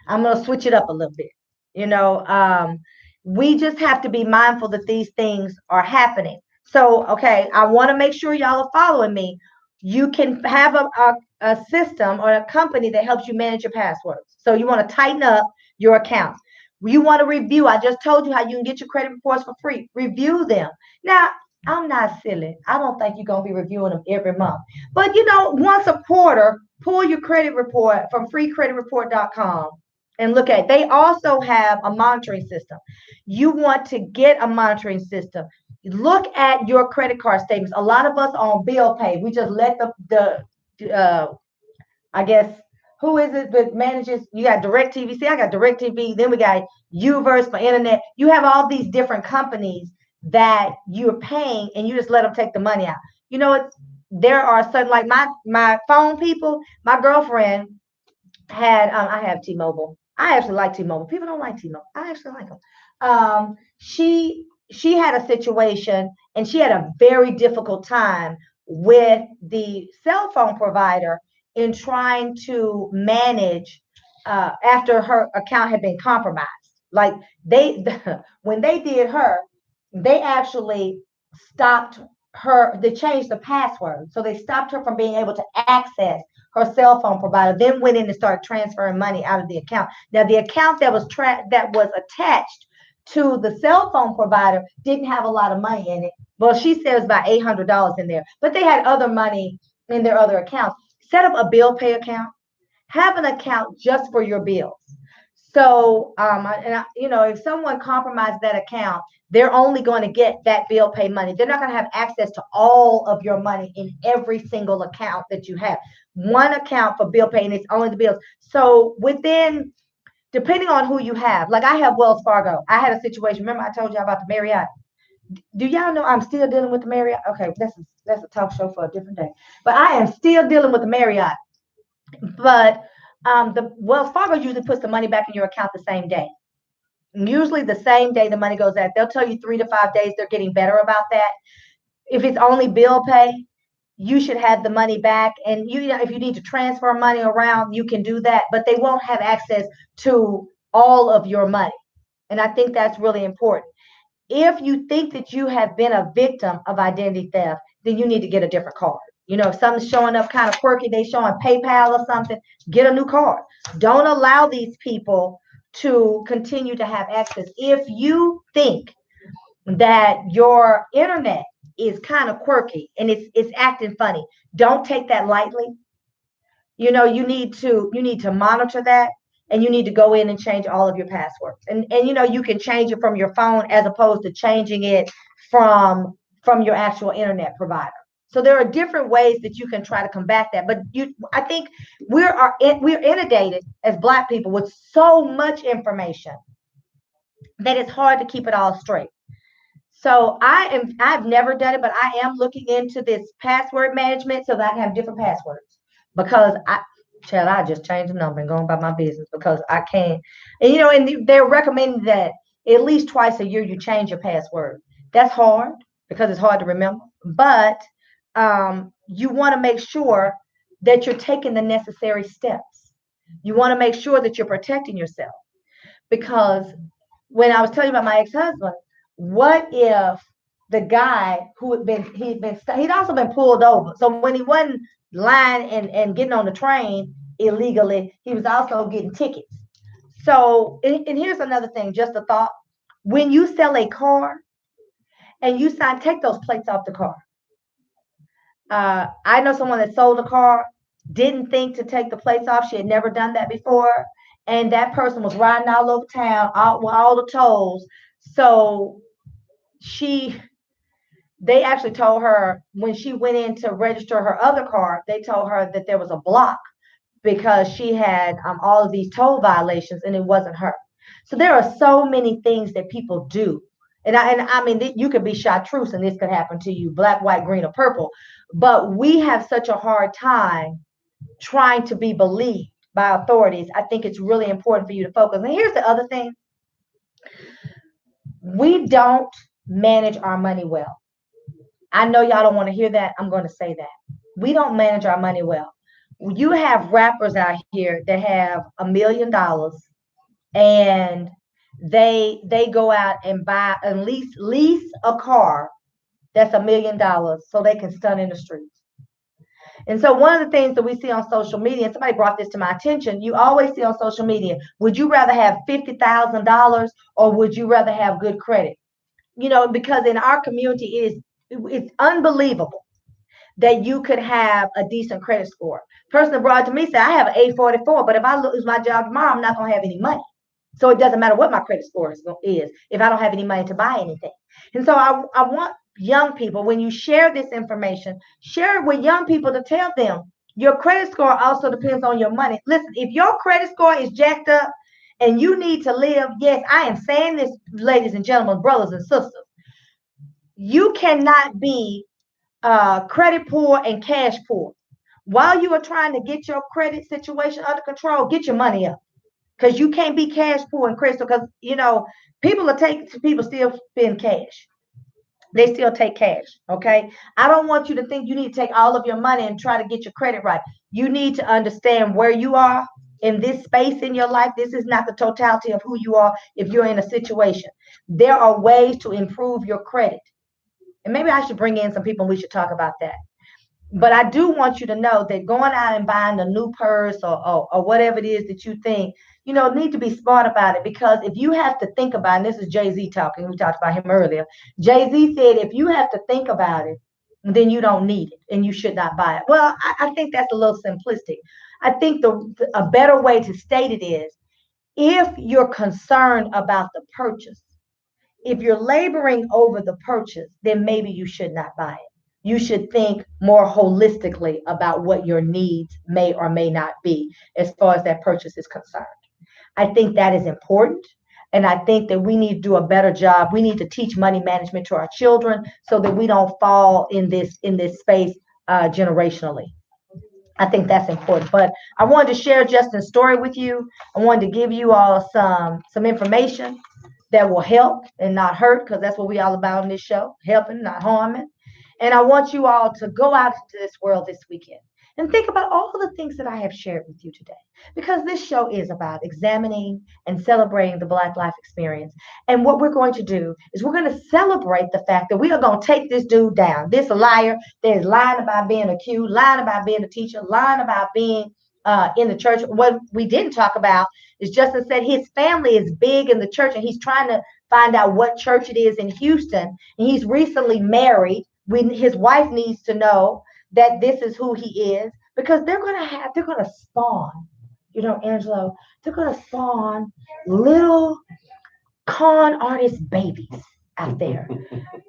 I'm going to switch it up a little bit. You know, um, we just have to be mindful that these things are happening. So, okay, I want to make sure y'all are following me. You can have a system or a company that helps you manage your passwords. So you want to tighten up your accounts. You want to review. I just told you how you can get your credit reports for free. Review them. Now, I'm not silly. I don't think you're going to be reviewing them every month. But, once a quarter, pull your credit report from freecreditreport.com and look at it. They also have a monitoring system. You want to get a monitoring system. Look at your credit card statements. A lot of us on bill pay, we just let I guess, who is it that manages? You got DirecTV. See, I got DirecTV. Then we got Uverse for internet. You have all these different companies that you're paying, and you just let them take the money out. There are certain, like my phone people. My girlfriend had I have T-Mobile. I actually like T-Mobile. People don't like T-Mobile. I actually like them. She had a situation, and she had a very difficult time with the cell phone provider in trying to manage after her account had been compromised. Like they when they did her, they actually stopped her. They changed the password, so they stopped her from being able to access her cell phone provider, then went in and started transferring money out of the account. Now, the account that was attached to the cell phone provider didn't have a lot of money in it. Well, she said it was about $800 in there, but they had other money in their other accounts. Set up a bill pay account. Have an account just for your bills. So, if someone compromised that account, they're only going to get that bill pay money. They're not going to have access to all of your money in every single account that you have. One account for bill pay, and it's only the bills. So depending on who you have, like I have Wells Fargo. I had a situation. Remember I told you about the Marriott? Do y'all know I'm still dealing with the Marriott? Okay, that's a talk show for a different day. But I am still dealing with the Marriott. But the Wells Fargo usually puts the money back in your account the same day. Usually the same day the money goes out. They'll tell you 3 to 5 days. They're getting better about that. If it's only bill pay, you should have the money back. And if you need to transfer money around, you can do that. But they won't have access to all of your money. And I think that's really important. If you think that you have been a victim of identity theft, then you need to get a different card. If something's showing up kind of quirky, they showing PayPal or something, get a new card. Don't allow these people to continue to have access. If you think that your internet is kind of quirky and it's acting funny, don't take that lightly. You need to monitor that, and you need to go in and change all of your passwords. And you can change it from your phone as opposed to changing it from your actual internet provider. So there are different ways that you can try to combat that. But I think we're inundated as Black people with so much information that it's hard to keep it all straight. So I've never done it, but I am looking into this password management so that I can have different passwords. Because I just changed the number and going about my business because I can't. And they're recommending that at least twice a year you change your password. That's hard because it's hard to remember. But you want to make sure that you're taking the necessary steps. You want to make sure that you're protecting yourself. Because when I was telling you about my ex-husband, what if the guy he'd also been pulled over. So when he wasn't lying and getting on the train illegally, he was also getting tickets. So, and here's another thing, just a thought. When you sell a car and you take those plates off the car. I know someone that sold a car, didn't think to take the plates off. She had never done that before. And that person was riding all over town, with all the tolls. So they actually told her when she went in to register her other car, they told her that there was a block because she had all of these toll violations and it wasn't her. So there are so many things that people do. And I mean, you could be chartreuse and this could happen to you, black, white, green, or purple. But we have such a hard time trying to be believed by authorities. I think it's really important for you to focus. And here's the other thing: we don't manage our money well. I know y'all don't want to hear that. I'm going to say that. We don't manage our money well. You have rappers out here that have $1 million and they go out and buy and lease a car that's $1 million so they can stunt in the streets. And so one of the things that we see on social media, and somebody brought this to my attention, you always see on social media, would you rather have $50,000 or would you rather have good credit? Because in our community it's unbelievable that you could have a decent credit score. Person that brought it to me said, I have an 844, but if I lose my job tomorrow, I'm not going to have any money. So it doesn't matter what my credit score is if I don't have any money to buy anything. And so I want young people, when you share this information, share it with young people to tell them your credit score also depends on your money. Listen, if your credit score is jacked up and you need to live, yes, I am saying this, ladies and gentlemen, brothers and sisters, you cannot be credit poor and cash poor. While you are trying to get your credit situation under control, get your money up. Because you can't be cash poor and credit, because people still spend cash. They still take cash. Okay. I don't want you to think you need to take all of your money and try to get your credit right. You need to understand where you are in this space in your life. This is not the totality of who you are if you're in a situation. There are ways to improve your credit. And maybe I should bring in some people and we should talk about that. But I do want you to know that going out and buying a new purse or whatever it is that you think, need to be smart about it. Because if you have to think about, and this is Jay-Z talking, we talked about him earlier. Jay-Z said, if you have to think about it, then you don't need it and you should not buy it. Well, I think that's a little simplistic. I think a better way to state it is, if you're concerned about the purchase, if you're laboring over the purchase, then maybe you should not buy it. You should think more holistically about what your needs may or may not be as far as that purchase is concerned. I think that is important. And I think that we need to do a better job. We need to teach money management to our children so that we don't fall in this space generationally. I think that's important. But I wanted to share Justin's story with you. I wanted to give you all some information that will help and not hurt, because that's what we all about in this show, helping, not harming. And I want you all to go out into this world this weekend and think about all the things that I have shared with you today, because this show is about examining and celebrating the Black life experience. And what we're going to do is we're going to celebrate the fact that we are going to take this dude down, this liar that is lying about being a Q, lying about being a teacher, lying about being in the church. What we didn't talk about is Justin said his family is big in the church and he's trying to find out what church it is in Houston. And he's recently married. His wife needs to know that this is who he is, because they're going to spawn, Angelo, they're going to spawn little con artist babies out there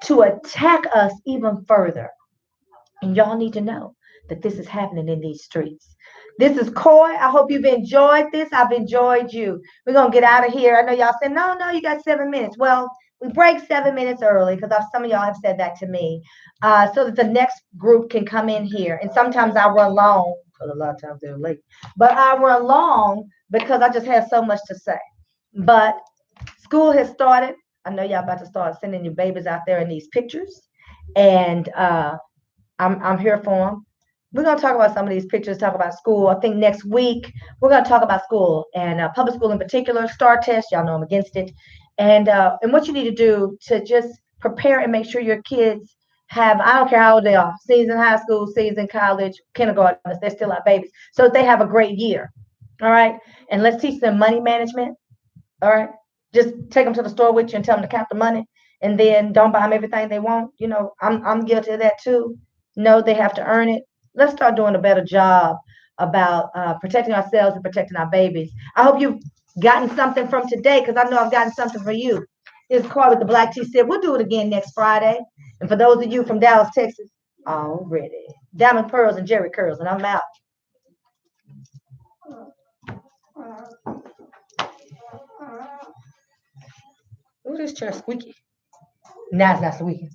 to attack us even further. And y'all need to know that this is happening in these streets. This is Coy. I hope you've enjoyed this. I've enjoyed you. We're going to get out of here. I know y'all said, no, you got 7 minutes. Well, we break 7 minutes early because some of y'all have said that to me, so that the next group can come in here. And sometimes I run long, because a lot of times they're late. But I run long because I just have so much to say. But school has started. I know y'all about to start sending your babies out there in these pictures. And I'm here for them. We're going to talk about some of these pictures, talk about school. I think next week we're going to talk about school and public school in particular, STAR test. Y'all know I'm against it. And what you need to do to just prepare and make sure your kids have, I don't care how old they are, season high school, season college, kindergarten, they're still our babies, so that they have a great year. All right. And let's teach them money management. All right. Just take them to the store with you and tell them to count the money, and then don't buy them everything they want. I'm guilty of that too. No, they have to earn it. Let's start doing a better job about protecting ourselves and protecting our babies. I hope you've gotten something from today, because I know I've gotten something for you. This is Carl with the Black Tea Sip. We'll do it again next Friday. And for those of you from Dallas, Texas, already, Diamond Pearls and Jerry Curls, and I'm out. Ooh, this chair squeaky. Now it's not squeaky.